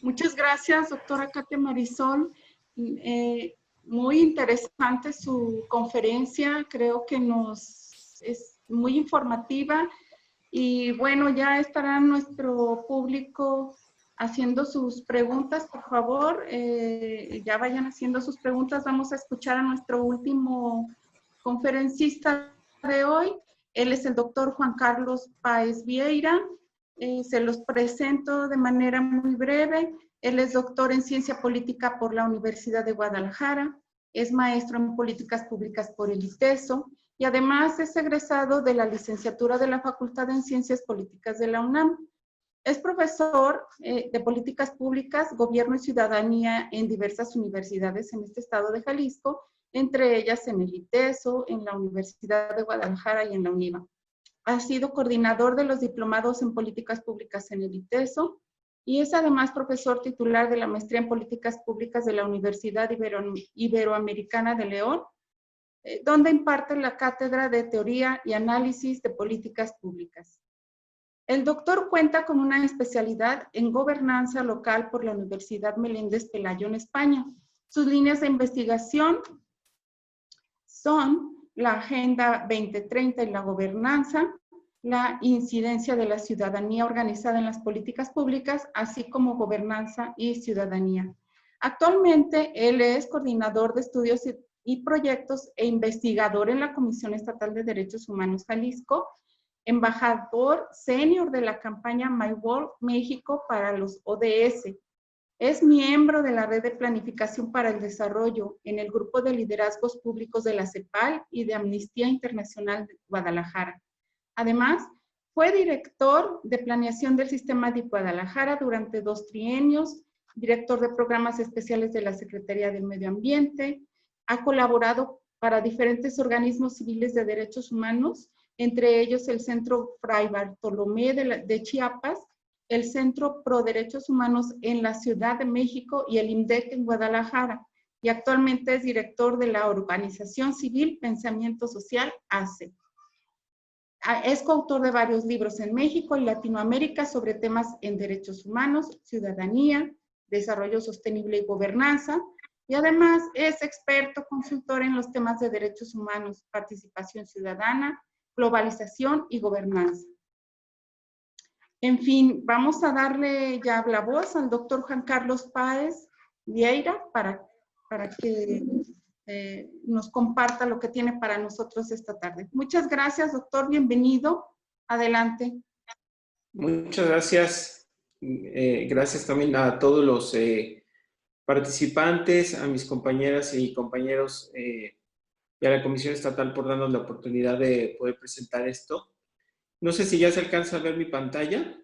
Muchas gracias, doctora Katia Marisol. Muy interesante su conferencia, creo que es muy informativa y bueno, ya estará nuestro público haciendo sus preguntas, por favor, ya vayan haciendo sus preguntas. Vamos a escuchar a nuestro último conferencista de hoy. Él es el doctor Juan Carlos Páez Vieira. Se los presento de manera muy breve. Él es doctor en Ciencia Política por la Universidad de Guadalajara, es maestro en Políticas Públicas por el ITESO y además es egresado de la licenciatura de la Facultad en Ciencias Políticas de la UNAM. Es profesor de Políticas Públicas, Gobierno y Ciudadanía en diversas universidades en este estado de Jalisco, entre ellas en el ITESO, en la Universidad de Guadalajara y en la UNIVA. Ha sido coordinador de los diplomados en Políticas Públicas en el ITESO y es además profesor titular de la Maestría en Políticas Públicas de la Universidad Iberoamericana de León, donde imparte la Cátedra de Teoría y Análisis de Políticas Públicas. El doctor cuenta con una especialidad en Gobernanza Local por la Universidad Meléndez Pelayo en España. Sus líneas de investigación son la Agenda 2030 y la gobernanza, la incidencia de la ciudadanía organizada en las políticas públicas, así como gobernanza y ciudadanía. Actualmente, él es coordinador de estudios y proyectos e investigador en la Comisión Estatal de Derechos Humanos Jalisco, embajador senior de la campaña My World México para los ODS. Es miembro de la Red de Planificación para el Desarrollo en el Grupo de Liderazgos Públicos de la CEPAL y de Amnistía Internacional de Guadalajara. Además, fue director de Planeación del Sistema de Guadalajara durante 2 trienios, director de Programas Especiales de la Secretaría del Medio Ambiente, ha colaborado para diferentes organismos civiles de derechos humanos, entre ellos el Centro Fray Bartolomé de Chiapas, el Centro Pro Derechos Humanos en la Ciudad de México y el IMDEC en Guadalajara, y actualmente es director de la Organización Civil Pensamiento Social, ACE. Es coautor de varios libros en México y Latinoamérica sobre temas en derechos humanos, ciudadanía, desarrollo sostenible y gobernanza, y además es experto consultor en los temas de derechos humanos, participación ciudadana, globalización y gobernanza. En fin, vamos a darle ya la voz al doctor Juan Carlos Páez Vieira para que nos comparta lo que tiene para nosotros esta tarde. Muchas gracias, doctor. Bienvenido. Adelante. Muchas gracias. Gracias también a todos los participantes, a mis compañeras y compañeros y a la Comisión Estatal por darnos la oportunidad de poder presentar esto. No sé si ya se alcanza a ver mi pantalla.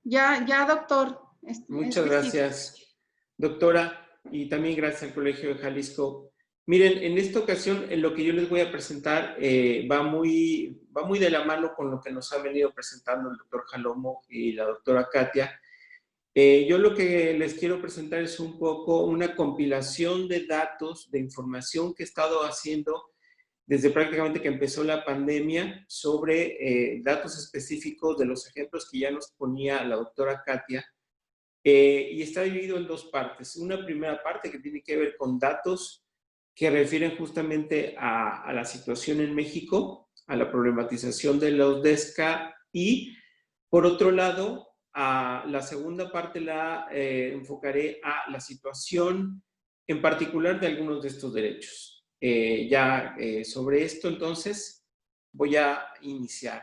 Ya, doctor. Muchas gracias, doctora, y también gracias al Colegio de Jalisco. Miren, en esta ocasión, en lo que yo les voy a presentar va muy de la mano con lo que nos ha venido presentando el doctor Jalomo y la doctora Katia. Yo lo que les quiero presentar es un poco una compilación de datos, de información que he estado haciendo desde prácticamente que empezó la pandemia sobre datos específicos de los ejemplos que ya nos ponía la doctora Katia. Y está dividido en dos partes. Una primera parte que tiene que ver con datos que refieren justamente a la situación en México, a la problematización de los DESCA, y por otro lado, a la segunda parte la enfocaré a la situación en particular de algunos de estos derechos. Sobre esto, entonces, voy a iniciar.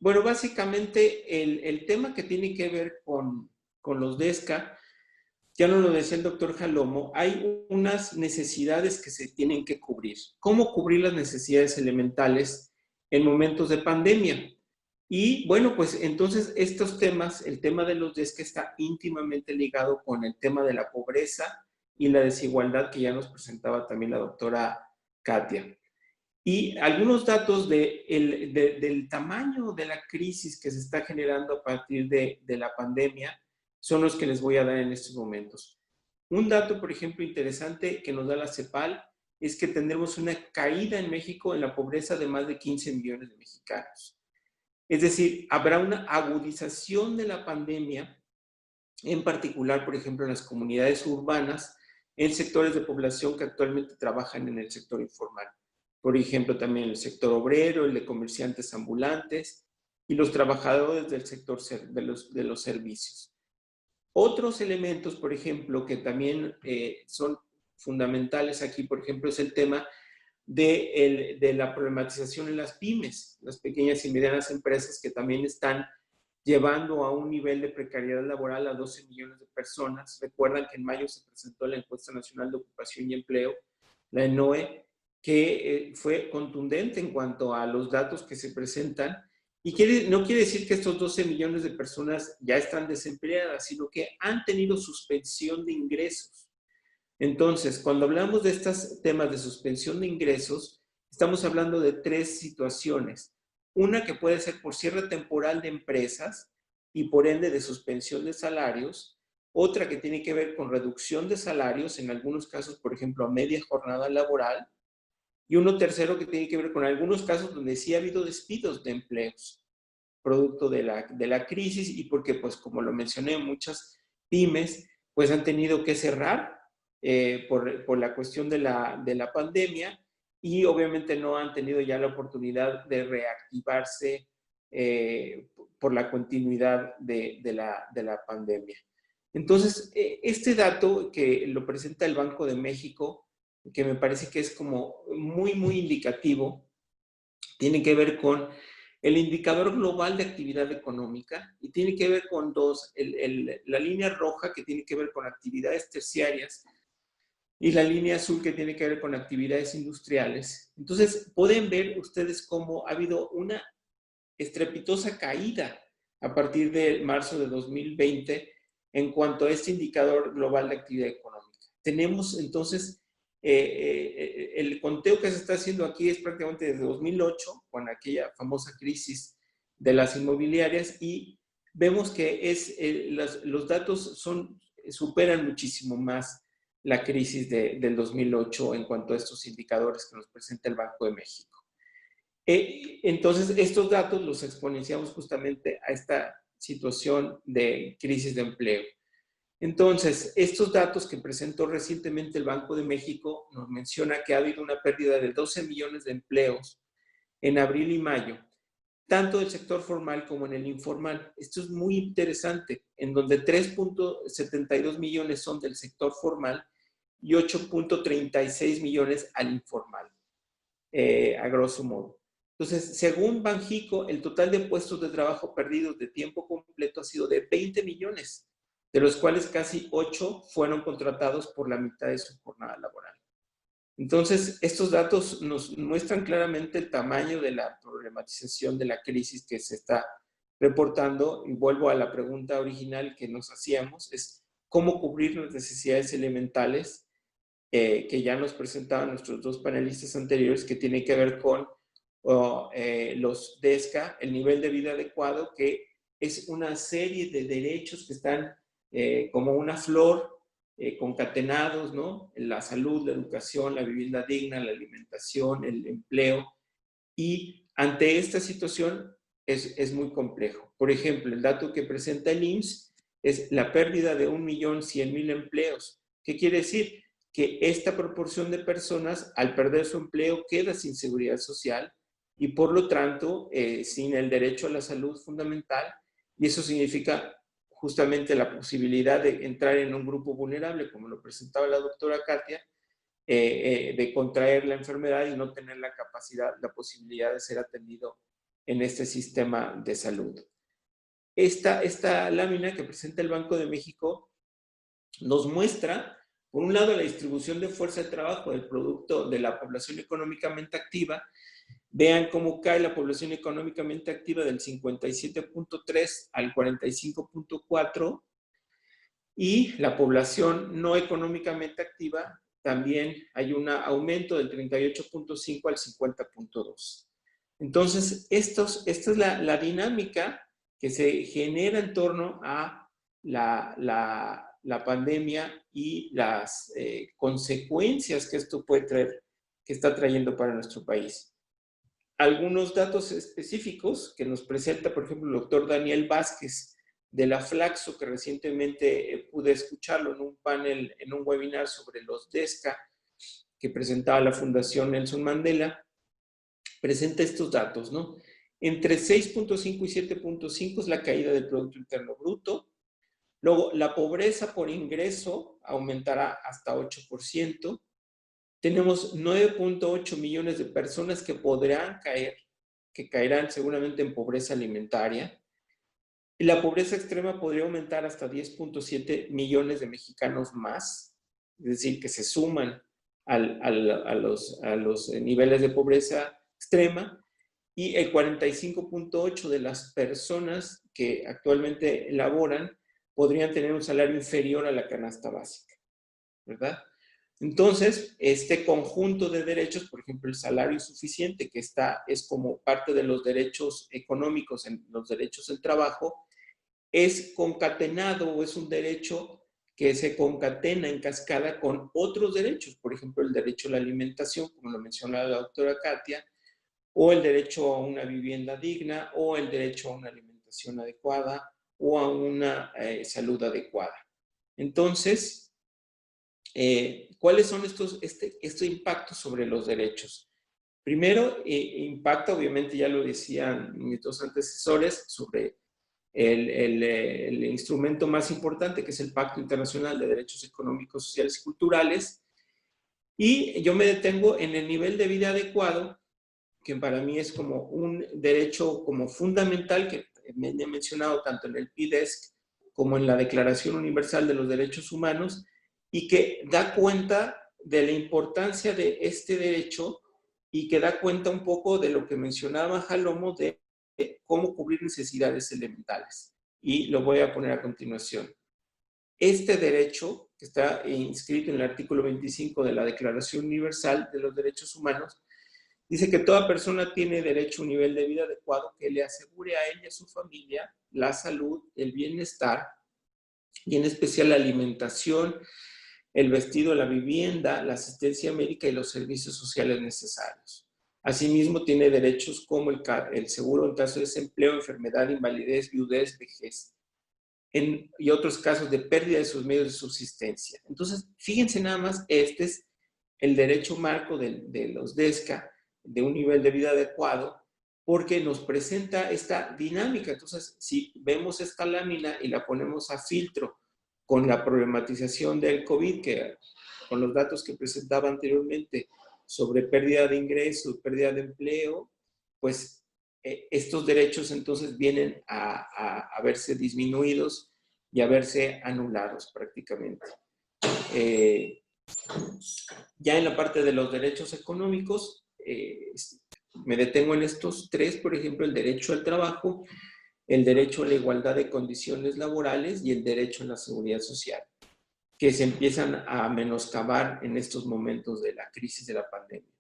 Bueno, básicamente el tema que tiene que ver con los DESCA, ya nos lo decía el doctor Jalomo, hay unas necesidades que se tienen que cubrir. ¿Cómo cubrir las necesidades elementales en momentos de pandemia? Y bueno, pues entonces estos temas, el tema de los DESCA está íntimamente ligado con el tema de la pobreza y la desigualdad que ya nos presentaba también la doctora Katia. Y algunos datos del tamaño de la crisis que se está generando a partir de la pandemia son los que les voy a dar en estos momentos. Un dato, por ejemplo, interesante que nos da la CEPAL es que tendremos una caída en México en la pobreza de más de 15 millones de mexicanos. Es decir, habrá una agudización de la pandemia, en particular, por ejemplo, en las comunidades urbanas, en sectores de población que actualmente trabajan en el sector informal. Por ejemplo, también el sector obrero, el de comerciantes ambulantes y los trabajadores del sector de los servicios. Otros elementos, por ejemplo, que también son fundamentales aquí, por ejemplo, es el tema de la problematización en las pymes, las pequeñas y medianas empresas que también están llevando a un nivel de precariedad laboral a 12 millones de personas. Recuerdan que en mayo se presentó la Encuesta Nacional de Ocupación y Empleo, la ENOE, que fue contundente en cuanto a los datos que se presentan. Y no quiere decir que estos 12 millones de personas ya están desempleadas, sino que han tenido suspensión de ingresos. Entonces, cuando hablamos de estos temas de suspensión de ingresos, estamos hablando de tres situaciones. Una que puede ser por cierre temporal de empresas y por ende de suspensión de salarios. Otra que tiene que ver con reducción de salarios, en algunos casos, por ejemplo, a media jornada laboral. Y uno tercero que tiene que ver con algunos casos donde sí ha habido despidos de empleos, producto de la crisis y porque, pues, como lo mencioné, muchas pymes pues han tenido que cerrar por la cuestión de la pandemia y obviamente no han tenido ya la oportunidad de reactivarse por la continuidad de la pandemia. Entonces, este dato que lo presenta el Banco de México, que me parece que es como muy, muy indicativo, tiene que ver con el indicador global de actividad económica y tiene que ver con la línea roja que tiene que ver con actividades terciarias y la línea azul que tiene que ver con actividades industriales. Entonces, pueden ver ustedes cómo ha habido una estrepitosa caída a partir de marzo de 2020 en cuanto a este indicador global de actividad económica. Tenemos entonces el conteo que se está haciendo aquí es prácticamente desde 2008, con aquella famosa crisis de las inmobiliarias, y vemos que los datos superan muchísimo más la crisis del 2008 en cuanto a estos indicadores que nos presenta el Banco de México. Entonces, estos datos los exponenciamos justamente a esta situación de crisis de empleo. Entonces, estos datos que presentó recientemente el Banco de México nos menciona que ha habido una pérdida de 12 millones de empleos en abril y mayo. tanto del sector formal como en el informal. Esto es muy interesante, en donde 3.72 millones son del sector formal y 8.36 millones al informal, a grosso modo. Entonces, según Banjico, el total de puestos de trabajo perdidos de tiempo completo ha sido de 20 millones, de los cuales casi 8 fueron contratados por la mitad de su jornada laboral. Entonces, estos datos nos muestran claramente el tamaño de la problematización de la crisis que se está reportando. Y vuelvo a la pregunta original que nos hacíamos, es cómo cubrir las necesidades elementales que ya nos presentaban nuestros dos panelistas anteriores, que tiene que ver con los DESCA, el nivel de vida adecuado, que es una serie de derechos que están como una flor, concatenados, ¿no? La salud, la educación, la vivienda digna, la alimentación, el empleo. Y ante esta situación es muy complejo. Por ejemplo, el dato que presenta el IMSS es la pérdida de 1.100.000 empleos. ¿Qué quiere decir? Que esta proporción de personas, al perder su empleo, queda sin seguridad social y por lo tanto sin el derecho a la salud fundamental, y eso significa justamente la posibilidad de entrar en un grupo vulnerable, como lo presentaba la doctora Katia, de contraer la enfermedad y no tener la capacidad, la posibilidad de ser atendido en este sistema de salud. Esta lámina que presenta el Banco de México nos muestra, por un lado, la distribución de fuerza de trabajo del producto de la población económicamente activa. Vean cómo cae la población económicamente activa del 57.3 al 45.4 y la población no económicamente activa también hay un aumento del 38.5 al 50.2. Entonces, esta es la dinámica que se genera en torno a la pandemia y las consecuencias que esto puede traer, que está trayendo para nuestro país. Algunos datos específicos que nos presenta, por ejemplo, el doctor Daniel Vázquez de la Flaxo, que recientemente pude escucharlo en un panel, en un webinar sobre los DESCA que presentaba la Fundación Nelson Mandela, presenta estos datos, ¿no? Entre 6.5 y 7.5 es la caída del Producto Interno Bruto. Luego, la pobreza por ingreso aumentará hasta 8%. Tenemos 9.8 millones de personas que podrán caer, que caerán seguramente en pobreza alimentaria. Y la pobreza extrema podría aumentar hasta 10.7 millones de mexicanos más, es decir, que se suman a los niveles de pobreza extrema. Y el 45.8 de las personas que actualmente laboran podrían tener un salario inferior a la canasta básica, ¿verdad? Entonces, este conjunto de derechos, por ejemplo, el salario insuficiente, que es como parte de los derechos económicos, en los derechos del trabajo, es concatenado o es un derecho que se concatena en cascada con otros derechos, por ejemplo, el derecho a la alimentación, como lo mencionaba la doctora Katia, o el derecho a una vivienda digna, o el derecho a una alimentación adecuada, o a una salud adecuada. Entonces, ¿cuáles son estos impactos sobre los derechos? Primero, impacta, obviamente ya lo decían mis dos antecesores, sobre el instrumento más importante, que es el Pacto Internacional de Derechos Económicos, Sociales y Culturales. Y yo me detengo en el nivel de vida adecuado, que para mí es como un derecho como fundamental, que me he mencionado tanto en el PDESC como en la Declaración Universal de los Derechos Humanos, y que da cuenta de la importancia de este derecho y que da cuenta un poco de lo que mencionaba Jalomo de cómo cubrir necesidades elementales. Y lo voy a poner a continuación. Este derecho, que está inscrito en el artículo 25 de la Declaración Universal de los Derechos Humanos, dice que toda persona tiene derecho a un nivel de vida adecuado que le asegure a ella y a su familia la salud, el bienestar y en especial la alimentación, el vestido, la vivienda, la asistencia médica y los servicios sociales necesarios. Asimismo, tiene derechos como el seguro en caso de desempleo, enfermedad, invalidez, viudez, vejez y otros casos de pérdida de sus medios de subsistencia. Entonces, fíjense nada más, este es el derecho marco de los DESCA, de un nivel de vida adecuado, porque nos presenta esta dinámica. Entonces, si vemos esta lámina y la ponemos a filtro con la problematización del COVID, con los datos que presentaba anteriormente sobre pérdida de ingresos, pérdida de empleo, pues estos derechos entonces vienen a verse disminuidos y a verse anulados prácticamente. Ya en la parte de los derechos económicos, me detengo en estos tres, por ejemplo, el derecho al trabajo, el derecho a la igualdad de condiciones laborales y el derecho a la seguridad social, que se empiezan a menoscabar en estos momentos de la crisis de la pandemia.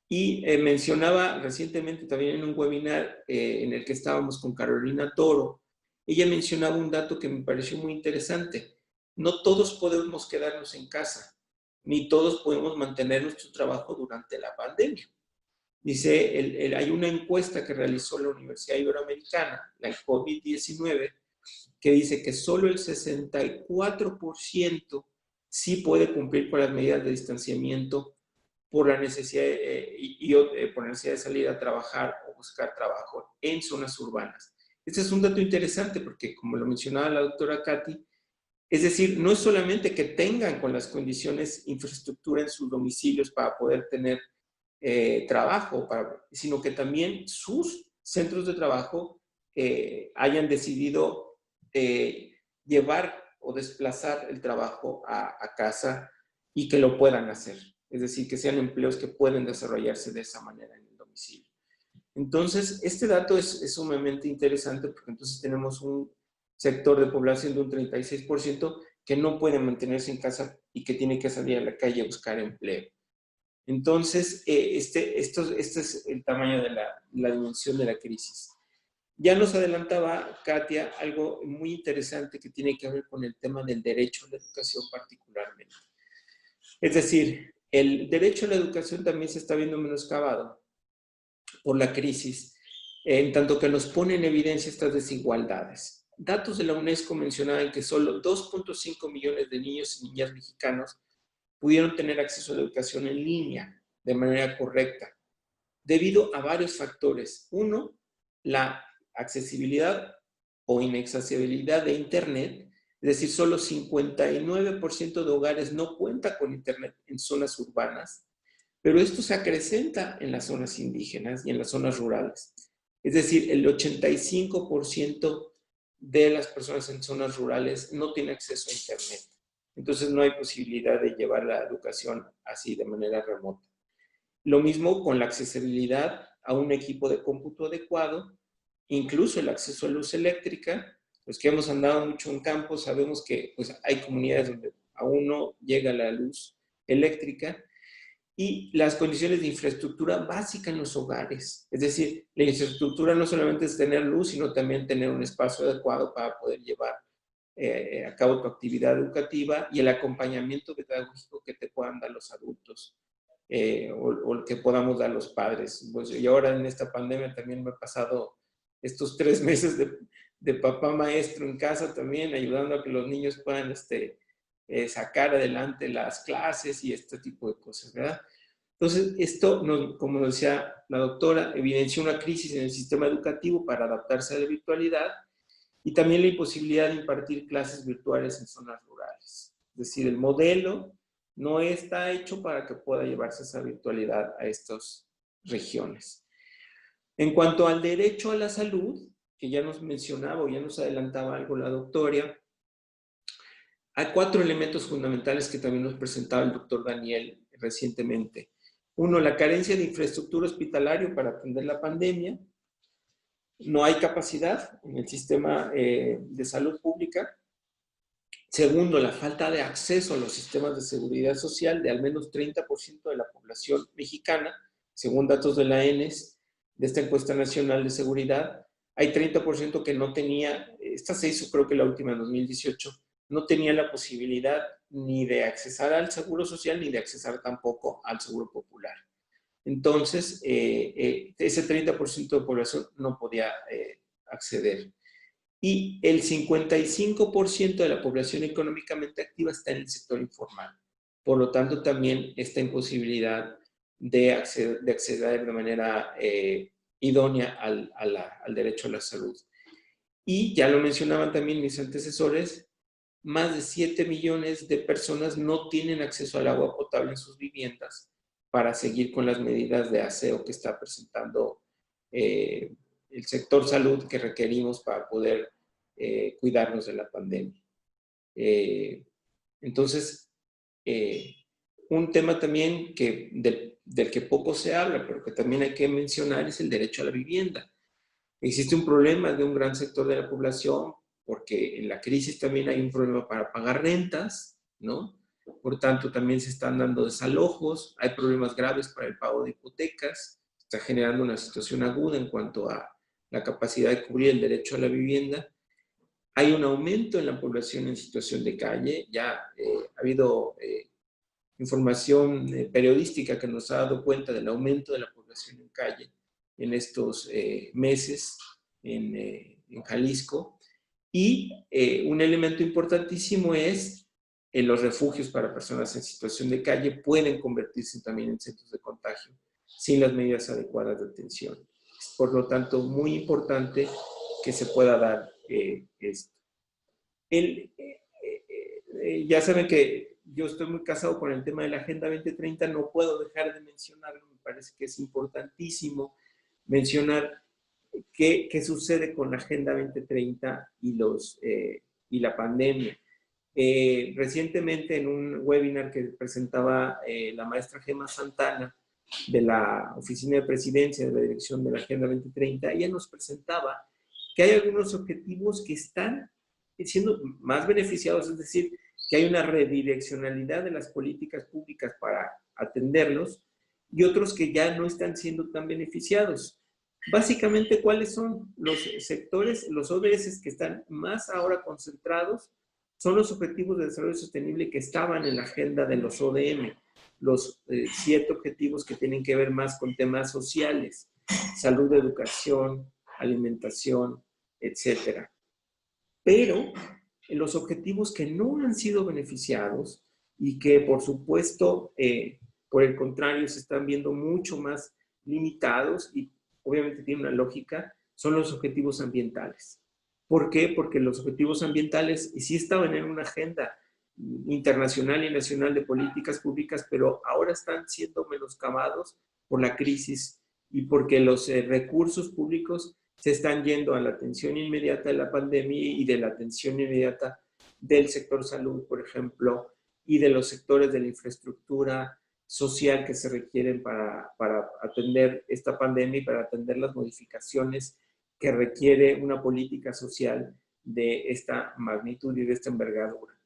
Y mencionaba recientemente también en un webinar en el que estábamos con Carolina Toro, ella mencionaba un dato que me pareció muy interesante. No todos podemos quedarnos en casa, ni todos podemos mantener nuestro trabajo durante la pandemia. Dice, hay una encuesta que realizó la Universidad Iberoamericana, la COVID-19, que dice que solo el 64% sí puede cumplir con las medidas de distanciamiento por la necesidad por la necesidad de salir a trabajar o buscar trabajo en zonas urbanas. Este es un dato interesante porque, como lo mencionaba la doctora Katy, es decir, no es solamente que tengan con las condiciones infraestructura en sus domicilios para poder tener trabajo, sino que también sus centros de trabajo hayan decidido llevar o desplazar el trabajo a casa y que lo puedan hacer. Es decir, que sean empleos que pueden desarrollarse de esa manera en el domicilio. Entonces, este dato es sumamente interesante porque entonces tenemos un sector de población de un 36% que no puede mantenerse en casa y que tiene que salir a la calle a buscar empleo. Entonces, este es el tamaño de la dimensión de la crisis. Ya nos adelantaba Katia algo muy interesante que tiene que ver con el tema del derecho a la educación particularmente. Es decir, el derecho a la educación también se está viendo menoscabado por la crisis, en tanto que nos pone en evidencia estas desigualdades. Datos de la UNESCO mencionaban que solo 2.5 millones de niños y niñas mexicanos pudieron tener acceso a la educación en línea de manera correcta, debido a varios factores. Uno, la accesibilidad o inaccesibilidad de Internet, es decir, solo 59% de hogares no cuenta con Internet en zonas urbanas, pero esto se acrecenta en las zonas indígenas y en las zonas rurales. Es decir, el 85% de las personas en zonas rurales no tiene acceso a Internet. Entonces no hay posibilidad de llevar la educación así de manera remota. Lo mismo con la accesibilidad a un equipo de cómputo adecuado, incluso el acceso a luz eléctrica. Los que hemos andado mucho en campo sabemos que pues, hay comunidades donde aún no llega la luz eléctrica, y las condiciones de infraestructura básica en los hogares. Es decir, la infraestructura no solamente es tener luz, sino también tener un espacio adecuado para poder llevar a cabo tu actividad educativa y el acompañamiento pedagógico que te puedan dar los adultos o que podamos dar los padres. Pues, y ahora en esta pandemia también me he pasado estos 3 meses de papá maestro en casa también, ayudando a que los niños puedan sacar adelante las clases y este tipo de cosas, ¿verdad? Entonces, esto, como decía la doctora, evidenció una crisis en el sistema educativo para adaptarse a la virtualidad y también la imposibilidad de impartir clases virtuales en zonas rurales. Es decir, el modelo no está hecho para que pueda llevarse esa virtualidad a estas regiones. En cuanto al derecho a la salud, que ya nos mencionaba o ya nos adelantaba algo la doctora, hay 4 elementos fundamentales que también nos presentaba el doctor Daniel recientemente. Uno, la carencia de infraestructura hospitalaria para atender la pandemia. No hay capacidad en el sistema de salud pública. Segundo, la falta de acceso a los sistemas de seguridad social de al menos 30% de la población mexicana, según datos de la ENES, de esta encuesta nacional de seguridad. Hay 30% que no tenía, esta se hizo creo que la última en 2018, no tenía la posibilidad ni de accesar al seguro social ni de accesar tampoco al seguro popular. Entonces, ese 30% de población no podía acceder. Y el 55% de la población económicamente activa está en el sector informal. Por lo tanto, también esta imposibilidad de acceder de manera idónea al derecho a la salud. Y ya lo mencionaban también mis antecesores, más de 7 millones de personas no tienen acceso al agua potable en sus viviendas para seguir con las medidas de aseo que está presentando el sector salud que requerimos para poder cuidarnos de la pandemia. Entonces, un tema también del que poco se habla, pero que también hay que mencionar es el derecho a la vivienda. Existe un problema de un gran sector de la población porque en la crisis también hay un problema para pagar rentas, ¿no? Por tanto, también se están dando desalojos, hay problemas graves para el pago de hipotecas, está generando una situación aguda en cuanto a la capacidad de cubrir el derecho a la vivienda. Hay un aumento en la población en situación de calle, ya ha habido información periodística que nos ha dado cuenta del aumento de la población en calle en estos meses en Jalisco. Y un elemento importantísimo es los refugios para personas en situación de calle pueden convertirse también en centros de contagio sin las medidas adecuadas de atención. Es, por lo tanto, muy importante que se pueda dar esto. Ya saben que yo estoy muy casado con el tema de la Agenda 2030, no puedo dejar de mencionarlo, me parece que es importantísimo mencionar qué sucede con la Agenda 2030 y la pandemia. Recientemente en un webinar que presentaba la maestra Gema Santana de la Oficina de Presidencia de la Dirección de la Agenda 2030, ella nos presentaba que hay algunos objetivos que están siendo más beneficiados, es decir, que hay una redireccionalidad de las políticas públicas para atenderlos y otros que ya no están siendo tan beneficiados. Básicamente, ¿cuáles son los sectores, los ODS que están más ahora concentrados? Son los Objetivos de Desarrollo Sostenible que estaban en la agenda de los ODM, los 7 objetivos que tienen que ver más con temas sociales, salud, educación, alimentación, etcétera. Pero los objetivos que no han sido beneficiados y que, por supuesto, por el contrario, se están viendo mucho más limitados y obviamente tiene una lógica, son los objetivos ambientales. ¿Por qué? Porque los objetivos ambientales sí estaban en una agenda internacional y nacional de políticas públicas, pero ahora están siendo menoscabados por la crisis y porque los recursos públicos se están yendo a la atención inmediata de la pandemia y de la atención inmediata del sector salud, por ejemplo, y de los sectores de la infraestructura social que se requieren para atender esta pandemia y para atender las modificaciones que requiere una política social de esta magnitud y de esta envergadura.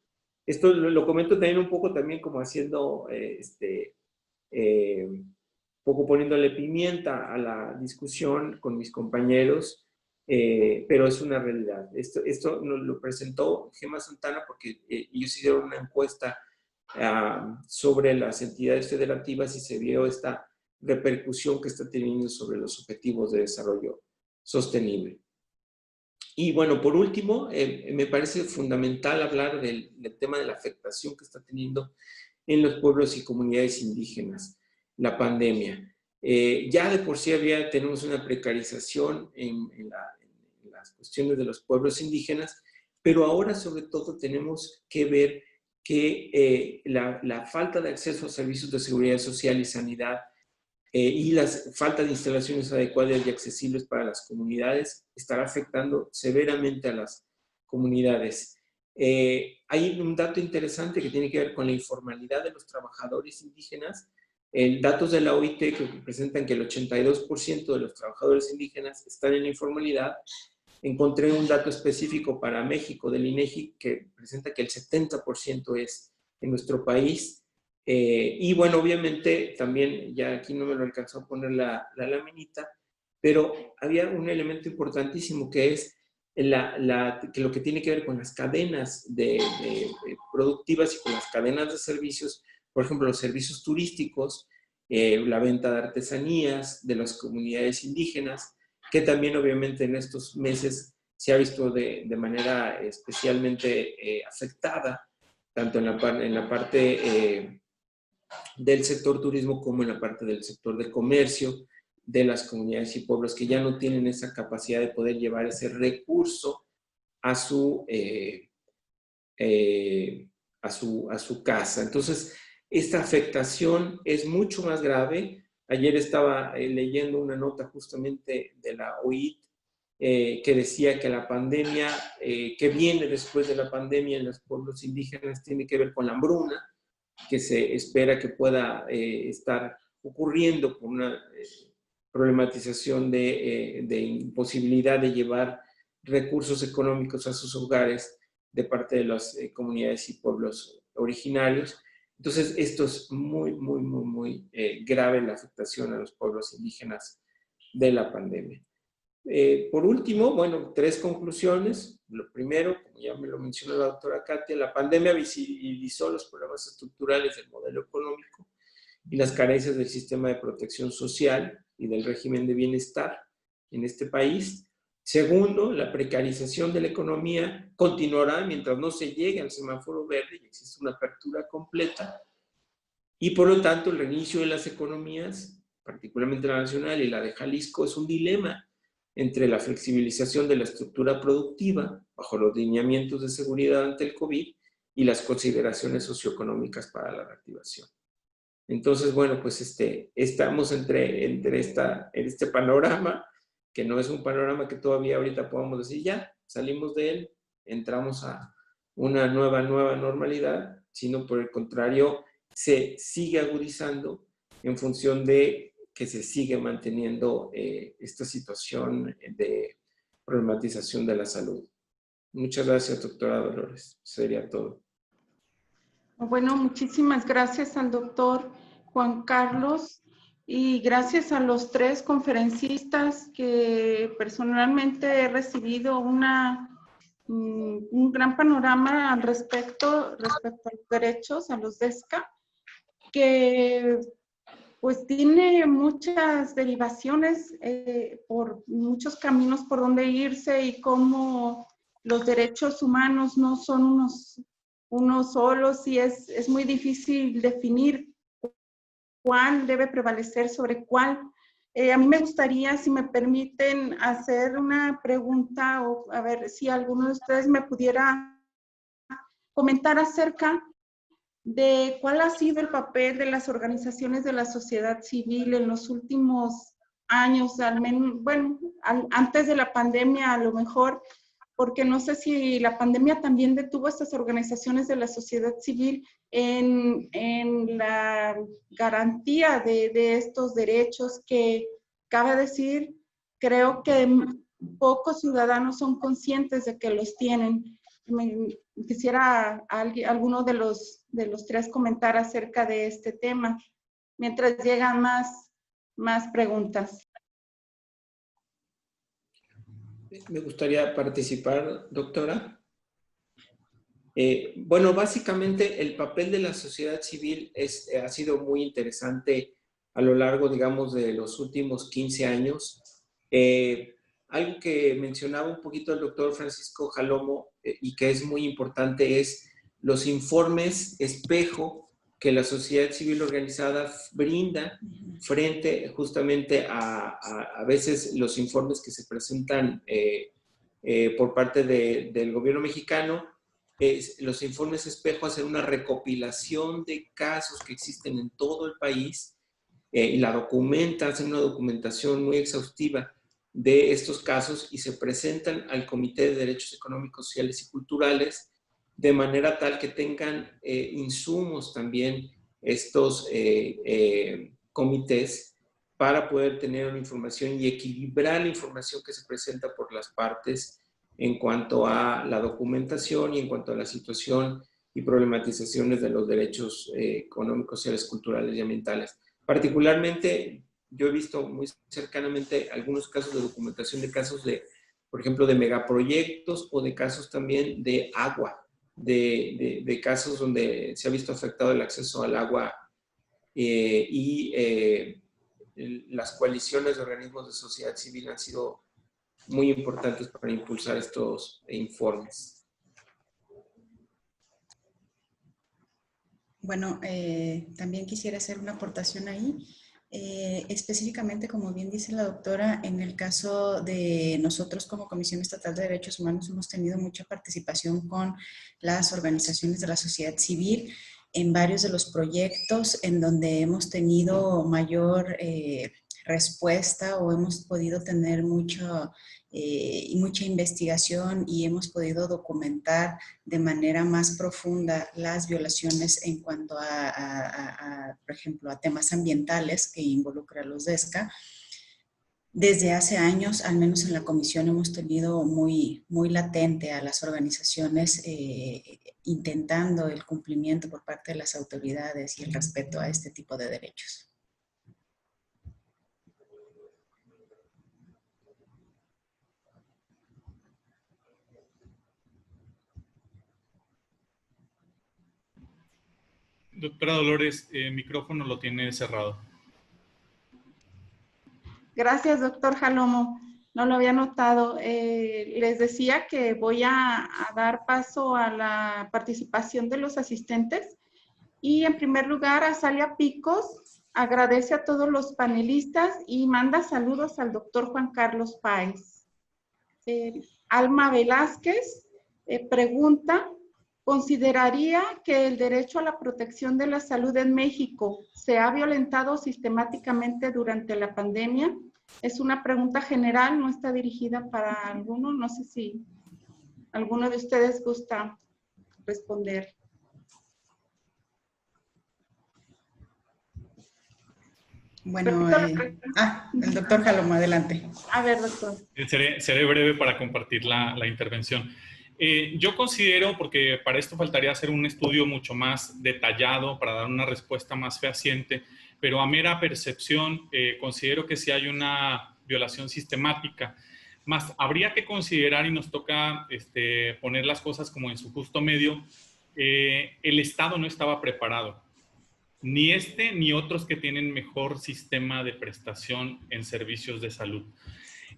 Esto lo comento también un poco también como haciendo, poco poniéndole pimienta a la discusión con mis compañeros, pero es una realidad. Esto nos lo presentó Gema Santana porque ellos hicieron una encuesta sobre las entidades federativas y se vio esta repercusión que está teniendo sobre los objetivos de desarrollo sostenible. Y bueno, por último, me parece fundamental hablar del tema de la afectación que está teniendo en los pueblos y comunidades indígenas la pandemia. Ya de por sí tenemos una precarización en las cuestiones de los pueblos indígenas, pero ahora sobre todo tenemos que ver que la falta de acceso a servicios de seguridad social y sanidad y la falta de instalaciones adecuadas y accesibles para las comunidades estará afectando severamente a las comunidades. Hay un dato interesante que tiene que ver con la informalidad de los trabajadores indígenas. Datos de la OIT que presentan que el 82% de los trabajadores indígenas están en la informalidad. Encontré un dato específico para México del INEGI que presenta que el 70% es en nuestro país. Y bueno, obviamente también, ya aquí no me lo alcanzó a poner la laminita, pero había un elemento importantísimo que es que lo que tiene que ver con las cadenas productivas y con las cadenas de servicios, por ejemplo, los servicios turísticos, la venta de artesanías de las comunidades indígenas, que también obviamente en estos meses se ha visto de manera especialmente afectada, tanto en la parte del sector turismo como en la parte del sector del comercio, de las comunidades y pueblos que ya no tienen esa capacidad de poder llevar ese recurso a su casa. Entonces, esta afectación es mucho más grave. Ayer estaba leyendo una nota justamente de la OIT que decía que la pandemia que viene después de la pandemia en los pueblos indígenas tiene que ver con la hambruna, que se espera que pueda estar ocurriendo por una problematización de imposibilidad de llevar recursos económicos a sus hogares de parte de las comunidades y pueblos originarios. Entonces, esto es muy grave, la afectación a los pueblos indígenas de la pandemia. Por último, bueno, 3 conclusiones. Lo primero, como ya me lo mencionó la doctora Katia, la pandemia visibilizó los problemas estructurales del modelo económico y las carencias del sistema de protección social y del régimen de bienestar en este país. Segundo, la precarización de la economía continuará mientras no se llegue al semáforo verde y existe una apertura completa. Y por lo tanto, el reinicio de las economías, particularmente la nacional y la de Jalisco, es un dilema entre la flexibilización de la estructura productiva bajo los lineamientos de seguridad ante el COVID y las consideraciones socioeconómicas para la reactivación. Entonces, bueno, pues estamos en este panorama, que no es un panorama que todavía ahorita podamos decir, ya, salimos de él, entramos a una nueva normalidad, sino por el contrario, se sigue agudizando en función de que se sigue manteniendo esta situación de problematización de la salud. Muchas gracias, doctora Dolores. Sería todo. Bueno, muchísimas gracias al doctor Juan Carlos y gracias a los 3 conferencistas que personalmente he recibido un gran panorama al respecto a los derechos, a los DESCA, que pues tiene muchas derivaciones por muchos caminos por donde irse y cómo los derechos humanos no son unos solos y es muy difícil definir cuál debe prevalecer sobre cuál. A mí me gustaría, si me permiten, hacer una pregunta o a ver si alguno de ustedes me pudiera comentar acerca de cuál ha sido el papel de las organizaciones de la sociedad civil en los últimos años, al menos, bueno, antes de la pandemia a lo mejor, porque no sé si la pandemia también detuvo a estas organizaciones de la sociedad civil en la garantía de estos derechos que, cabe decir, creo que pocos ciudadanos son conscientes de que los tienen. Quisiera alguno de los 3 comentar acerca de este tema, mientras llegan más preguntas. Me gustaría participar, doctora. Bueno, básicamente el papel de la sociedad civil ha sido muy interesante a lo largo, digamos, de los últimos 15 años. Algo que mencionaba un poquito el doctor Francisco Jalomo y que es muy importante es los informes espejo que la sociedad civil organizada brinda frente justamente a veces los informes que se presentan por parte del gobierno mexicano. Los informes espejo hacen una recopilación de casos que existen en todo el país y la documentan, hacen una documentación muy exhaustiva de estos casos y se presentan al Comité de Derechos Económicos, Sociales y Culturales de manera tal que tengan insumos también estos comités para poder tener una información y equilibrar la información que se presenta por las partes en cuanto a la documentación y en cuanto a la situación y problematizaciones de los derechos económicos, sociales, culturales y ambientales. Particularmente, yo he visto muy cercanamente algunos casos de documentación de casos de, por ejemplo, de megaproyectos o de casos también de agua, de casos donde se ha visto afectado el acceso al agua las coaliciones de organismos de sociedad civil han sido muy importantes para impulsar estos informes. Bueno, también quisiera hacer una aportación ahí. Específicamente, como bien dice la doctora, en el caso de nosotros como Comisión Estatal de Derechos Humanos hemos tenido mucha participación con las organizaciones de la sociedad civil en varios de los proyectos en donde hemos tenido mayor respuesta o hemos podido tener mucha investigación y hemos podido documentar de manera más profunda las violaciones en cuanto por ejemplo, a temas ambientales que involucran a los DESCA. Desde hace años, al menos en la comisión, hemos tenido muy latente a las organizaciones intentando el cumplimiento por parte de las autoridades y el respeto a este tipo de derechos. Doctora Dolores, el micrófono lo tiene cerrado. Gracias, doctor Jalomo. No lo había notado. Les decía que voy a dar paso a la participación de los asistentes. Y en primer lugar, Azalia Picos agradece a todos los panelistas y manda saludos al doctor Juan Carlos Páez. Alma Velázquez pregunta, ¿consideraría que el derecho a la protección de la salud en México se ha violentado sistemáticamente durante la pandemia? Es una pregunta general, no está dirigida para alguno. No sé si alguno de ustedes gusta responder. Bueno, el doctor Jalomo, adelante. A ver, doctor. Seré breve para compartir la intervención. Yo considero, porque para esto faltaría hacer un estudio mucho más detallado para dar una respuesta más fehaciente, pero a mera percepción considero que sí hay una violación sistemática. Más habría que considerar, y nos toca poner las cosas como en su justo medio, el Estado no estaba preparado. Ni ni otros que tienen mejor sistema de prestación en servicios de salud.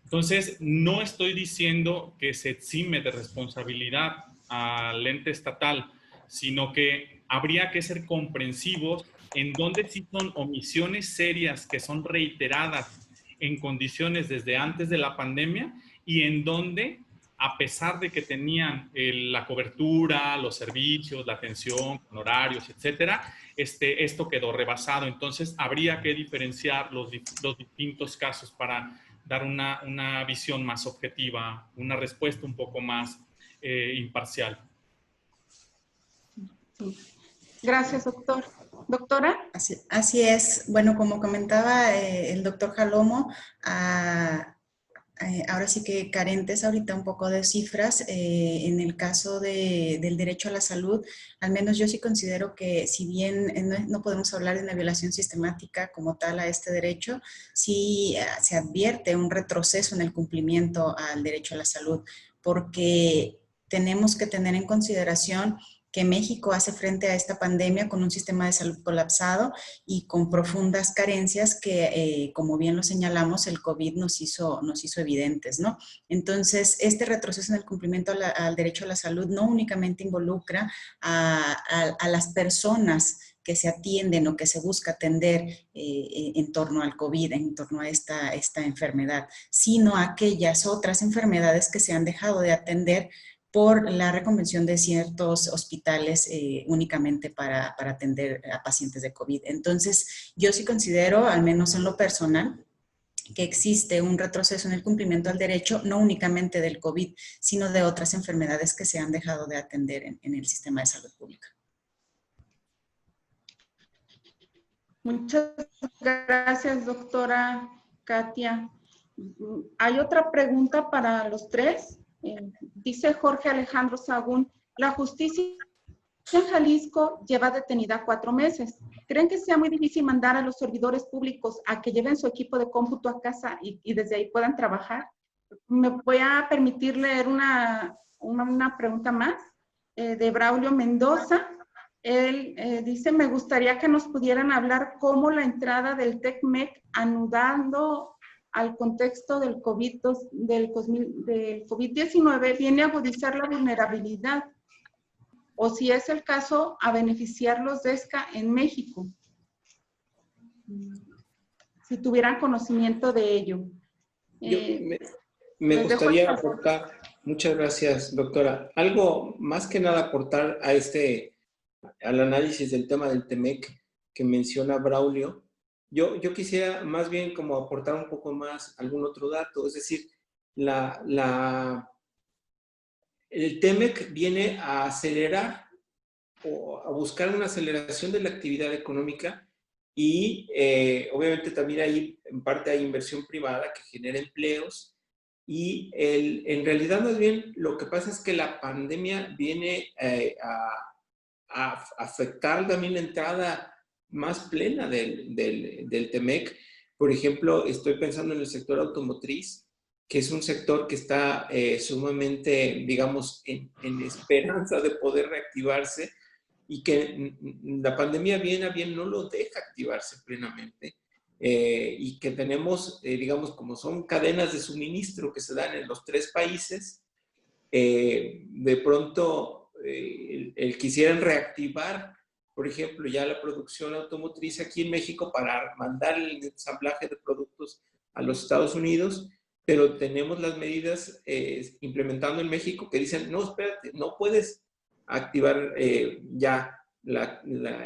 Entonces, no estoy diciendo que se exime de responsabilidad al ente estatal, sino que habría que ser comprensivos en donde sí son omisiones serias que son reiteradas en condiciones desde antes de la pandemia y en donde, a pesar de que tenían la cobertura, los servicios, la atención, honorarios, etcétera, esto quedó rebasado. Entonces, habría que diferenciar los distintos casos para dar una visión más objetiva, una respuesta un poco más imparcial. Gracias, doctor. Doctora. Así es. Bueno, como comentaba el doctor Jalomo, ahora sí que carentes ahorita un poco de cifras, en el caso del derecho a la salud, al menos yo sí considero que si bien no podemos hablar de una violación sistemática como tal a este derecho, sí se advierte un retroceso en el cumplimiento al derecho a la salud, porque tenemos que tener en consideración que México hace frente a esta pandemia con un sistema de salud colapsado y con profundas carencias que, como bien lo señalamos, el COVID nos hizo evidentes, ¿no? Entonces, este retroceso en el cumplimiento al derecho a la salud no únicamente involucra a las personas que se atienden o que se busca atender en torno al COVID, en torno a esta enfermedad, sino a aquellas otras enfermedades que se han dejado de atender por la reconvención de ciertos hospitales únicamente para atender a pacientes de COVID. Entonces, yo sí considero, al menos en lo personal, que existe un retroceso en el cumplimiento al derecho, no únicamente del COVID, sino de otras enfermedades que se han dejado de atender en el sistema de salud pública. Muchas gracias, doctora Katia. ¿Hay otra pregunta para los tres? Dice Jorge Alejandro Sagún, la justicia en Jalisco lleva detenida 4 meses. ¿Creen que sea muy difícil mandar a los servidores públicos a que lleven su equipo de cómputo a casa y desde ahí puedan trabajar? Me voy a permitir leer una pregunta más de Braulio Mendoza. Él dice, me gustaría que nos pudieran hablar cómo la entrada del TECMEC anudando al contexto del COVID-19 viene a agudizar la vulnerabilidad, o si es el caso, a beneficiar los DESCA en México. si tuvieran conocimiento de ello. Me gustaría aportar, muchas gracias, doctora, algo más que nada aportar al análisis del tema del TEMEC que menciona Braulio. Yo quisiera más bien como aportar un poco más algún otro dato, es decir, el TEMEC viene a acelerar o a buscar una aceleración de la actividad económica y obviamente también en parte hay inversión privada que genera empleos y en realidad más bien lo que pasa es que la pandemia viene a afectar también la entrada más plena del TEMEC. Por ejemplo, estoy pensando en el sector automotriz, que es un sector que está sumamente, digamos, en esperanza de poder reactivarse y que la pandemia bien a bien no lo deja activarse plenamente. Y que tenemos, digamos, como son cadenas de suministro que se dan en los 3 países, de pronto quisieran reactivar, por ejemplo, ya la producción automotriz aquí en México para mandar el ensamblaje de productos a los Estados Unidos, pero tenemos las medidas implementando en México que dicen, no, espérate, no puedes activar ya la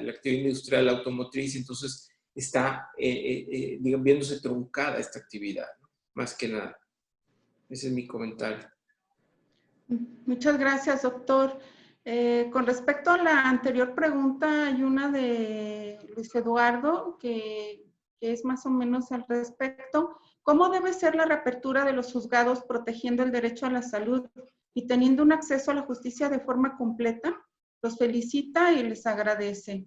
actividad industrial automotriz, entonces está digamos, viéndose truncada esta actividad, ¿no? Más que nada. Ese es mi comentario. Muchas gracias, doctor. Con respecto a la anterior pregunta, hay una de Luis Eduardo que es más o menos al respecto. ¿Cómo debe ser la reapertura de los juzgados protegiendo el derecho a la salud y teniendo un acceso a la justicia de forma completa? Los felicita y les agradece.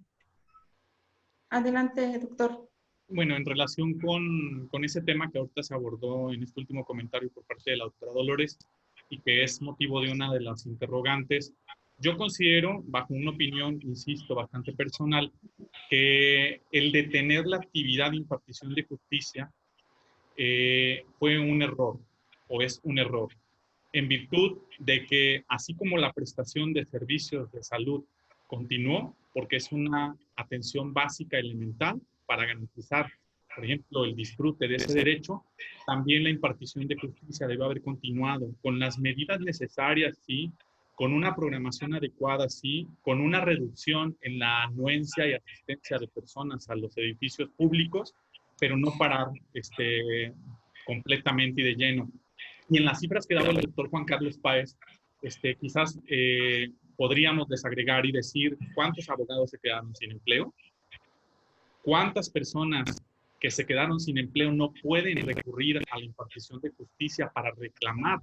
Adelante, doctor. Bueno, en relación con ese tema que ahorita se abordó en este último comentario por parte de la doctora Dolores y que es motivo de una de las interrogantes, yo considero, bajo una opinión, insisto, bastante personal, que el detener la actividad de impartición de justicia fue un error o es un error, en virtud de que así como la prestación de servicios de salud continuó, porque es una atención básica elemental para garantizar, por ejemplo, el disfrute de ese derecho, también la impartición de justicia debe haber continuado con las medidas necesarias, sí, con una programación adecuada, sí, con una reducción en la anuencia y asistencia de personas a los edificios públicos, pero no parar completamente y de lleno. Y en las cifras que daba el doctor Juan Carlos Páez, quizás podríamos desagregar y decir cuántos abogados se quedaron sin empleo, cuántas personas que se quedaron sin empleo no pueden recurrir a la impartición de justicia para reclamar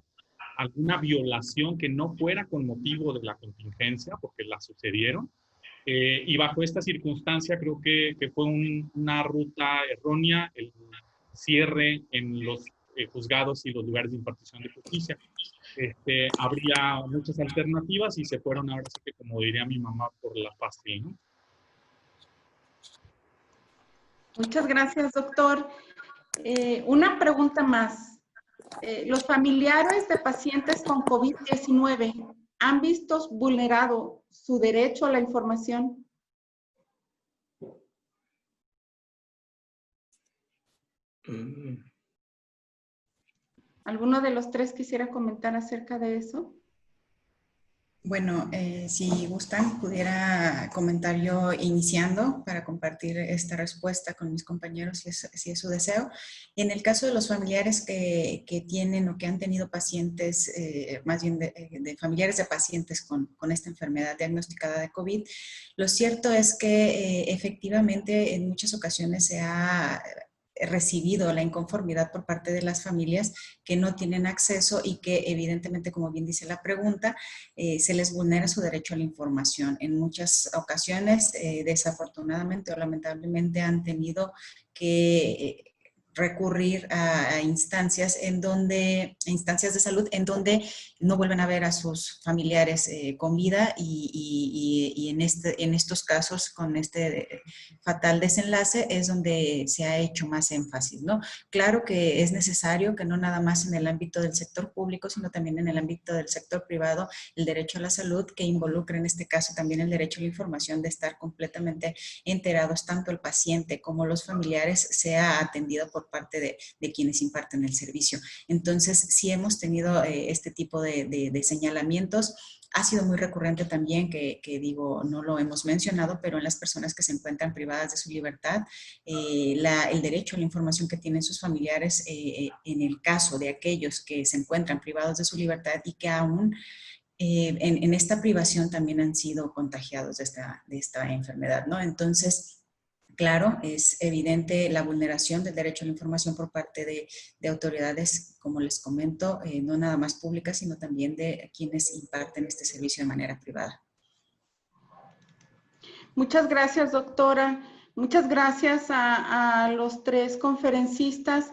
alguna violación que no fuera con motivo de la contingencia, porque la sucedieron. Y bajo esta circunstancia creo que fue una ruta errónea el cierre en los juzgados y los lugares de impartición de justicia. Habría muchas alternativas y se fueron ahora sí que, como diría mi mamá, por la fácil, ¿no? Muchas gracias, doctor. Una pregunta más. ¿Los familiares de pacientes con COVID-19 han visto vulnerado su derecho a la información? ¿Alguno de los 3 quisiera comentar acerca de eso? Bueno, si gustan, pudiera comentar yo iniciando para compartir esta respuesta con mis compañeros si es su deseo. En el caso de los familiares que tienen o que han tenido pacientes, más bien de familiares de pacientes con esta enfermedad diagnosticada de COVID, lo cierto es que efectivamente en muchas ocasiones se ha recibido la inconformidad por parte de las familias que no tienen acceso y que evidentemente, como bien dice la pregunta, se les vulnera su derecho a la información. En muchas ocasiones, desafortunadamente o lamentablemente, han tenido que recurrir a instancias instancias de salud en donde no vuelven a ver a sus familiares con vida y en estos casos, con este fatal desenlace, es donde se ha hecho más énfasis, ¿no? Claro que es necesario que no nada más en el ámbito del sector público, sino también en el ámbito del sector privado, el derecho a la salud, que involucra en este caso también el derecho a la información, de estar completamente enterados tanto el paciente como los familiares, sea atendido por parte de quienes imparten el servicio. Entonces, sí hemos tenido este tipo de señalamientos. Ha sido muy recurrente también que digo, no lo hemos mencionado, pero en las personas que se encuentran privadas de su libertad, el derecho a la información que tienen sus familiares en el caso de aquellos que se encuentran privados de su libertad y que aún en esta privación también han sido contagiados de esta enfermedad, ¿no? Entonces, claro, es evidente la vulneración del derecho a la información por parte de autoridades, como les comento, no nada más públicas, sino también de quienes imparten este servicio de manera privada. Muchas gracias, doctora. Muchas gracias a los 3 conferencistas.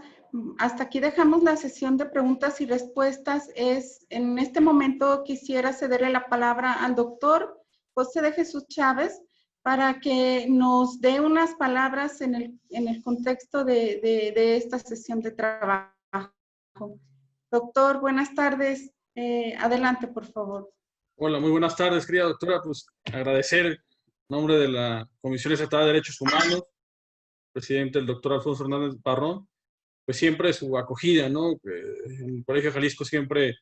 Hasta aquí dejamos la sesión de preguntas y respuestas. En este momento quisiera cederle la palabra al doctor José de Jesús Chávez para que nos dé unas palabras en el contexto de esta sesión de trabajo. Doctor, buenas tardes. Adelante, por favor. Hola, muy buenas tardes, querida doctora. Pues agradecer en nombre de la Comisión Estatal de Derechos Humanos, presidente el doctor Alfonso Hernández Parrón, pues siempre su acogida, ¿no? En el Colegio de Jalisco siempre,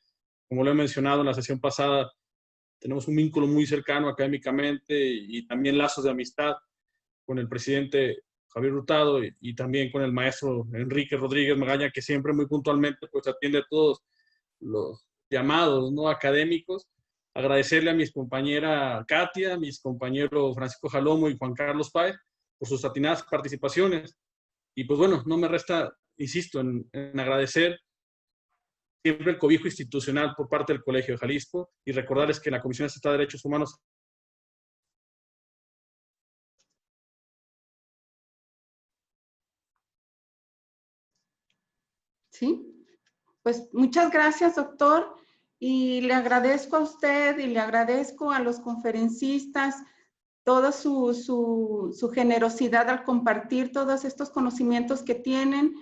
como lo he mencionado en la sesión pasada, tenemos un vínculo muy cercano académicamente y también lazos de amistad con el presidente Javier Hurtado y también con el maestro Enrique Rodríguez Magaña, que siempre muy puntualmente pues atiende a todos los llamados, ¿no?, académicos. Agradecerle a mis compañera Katia, a mis compañeros Francisco Jalomo y Juan Carlos Páez por sus atinadas participaciones. Y pues bueno, no me resta, insisto, en agradecer siempre el cobijo institucional por parte del Colegio de Jalisco y recordarles que la Comisión Estatal de Derechos Humanos ¿Sí? Pues muchas gracias, doctor, y le agradezco a usted y le agradezco a los conferencistas toda su generosidad al compartir todos estos conocimientos que tienen,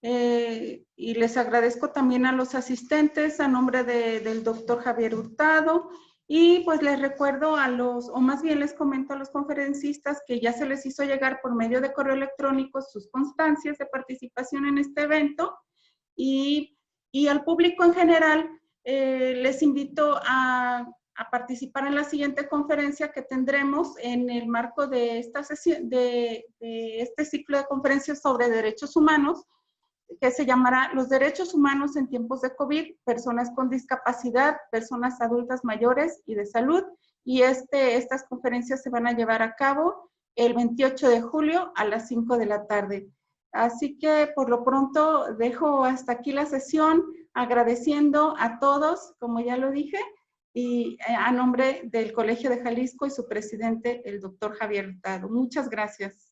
y les agradezco también a los asistentes a nombre del doctor Javier Hurtado, y pues les recuerdo o más bien les comento a los conferencistas que ya se les hizo llegar por medio de correo electrónico sus constancias de participación en este evento, y al público en general les invito a participar en la siguiente conferencia que tendremos en el marco de esta sesión, de este ciclo de conferencias sobre derechos humanos, que se llamará Los derechos humanos en tiempos de COVID, personas con discapacidad, personas adultas mayores y de salud. Y estas conferencias se van a llevar a cabo el 28 de julio a las 5 de la tarde. Así que por lo pronto dejo hasta aquí la sesión, agradeciendo a todos, como ya lo dije, y a nombre del Colegio de Jalisco y su presidente, el doctor Javier Hurtado. Muchas gracias.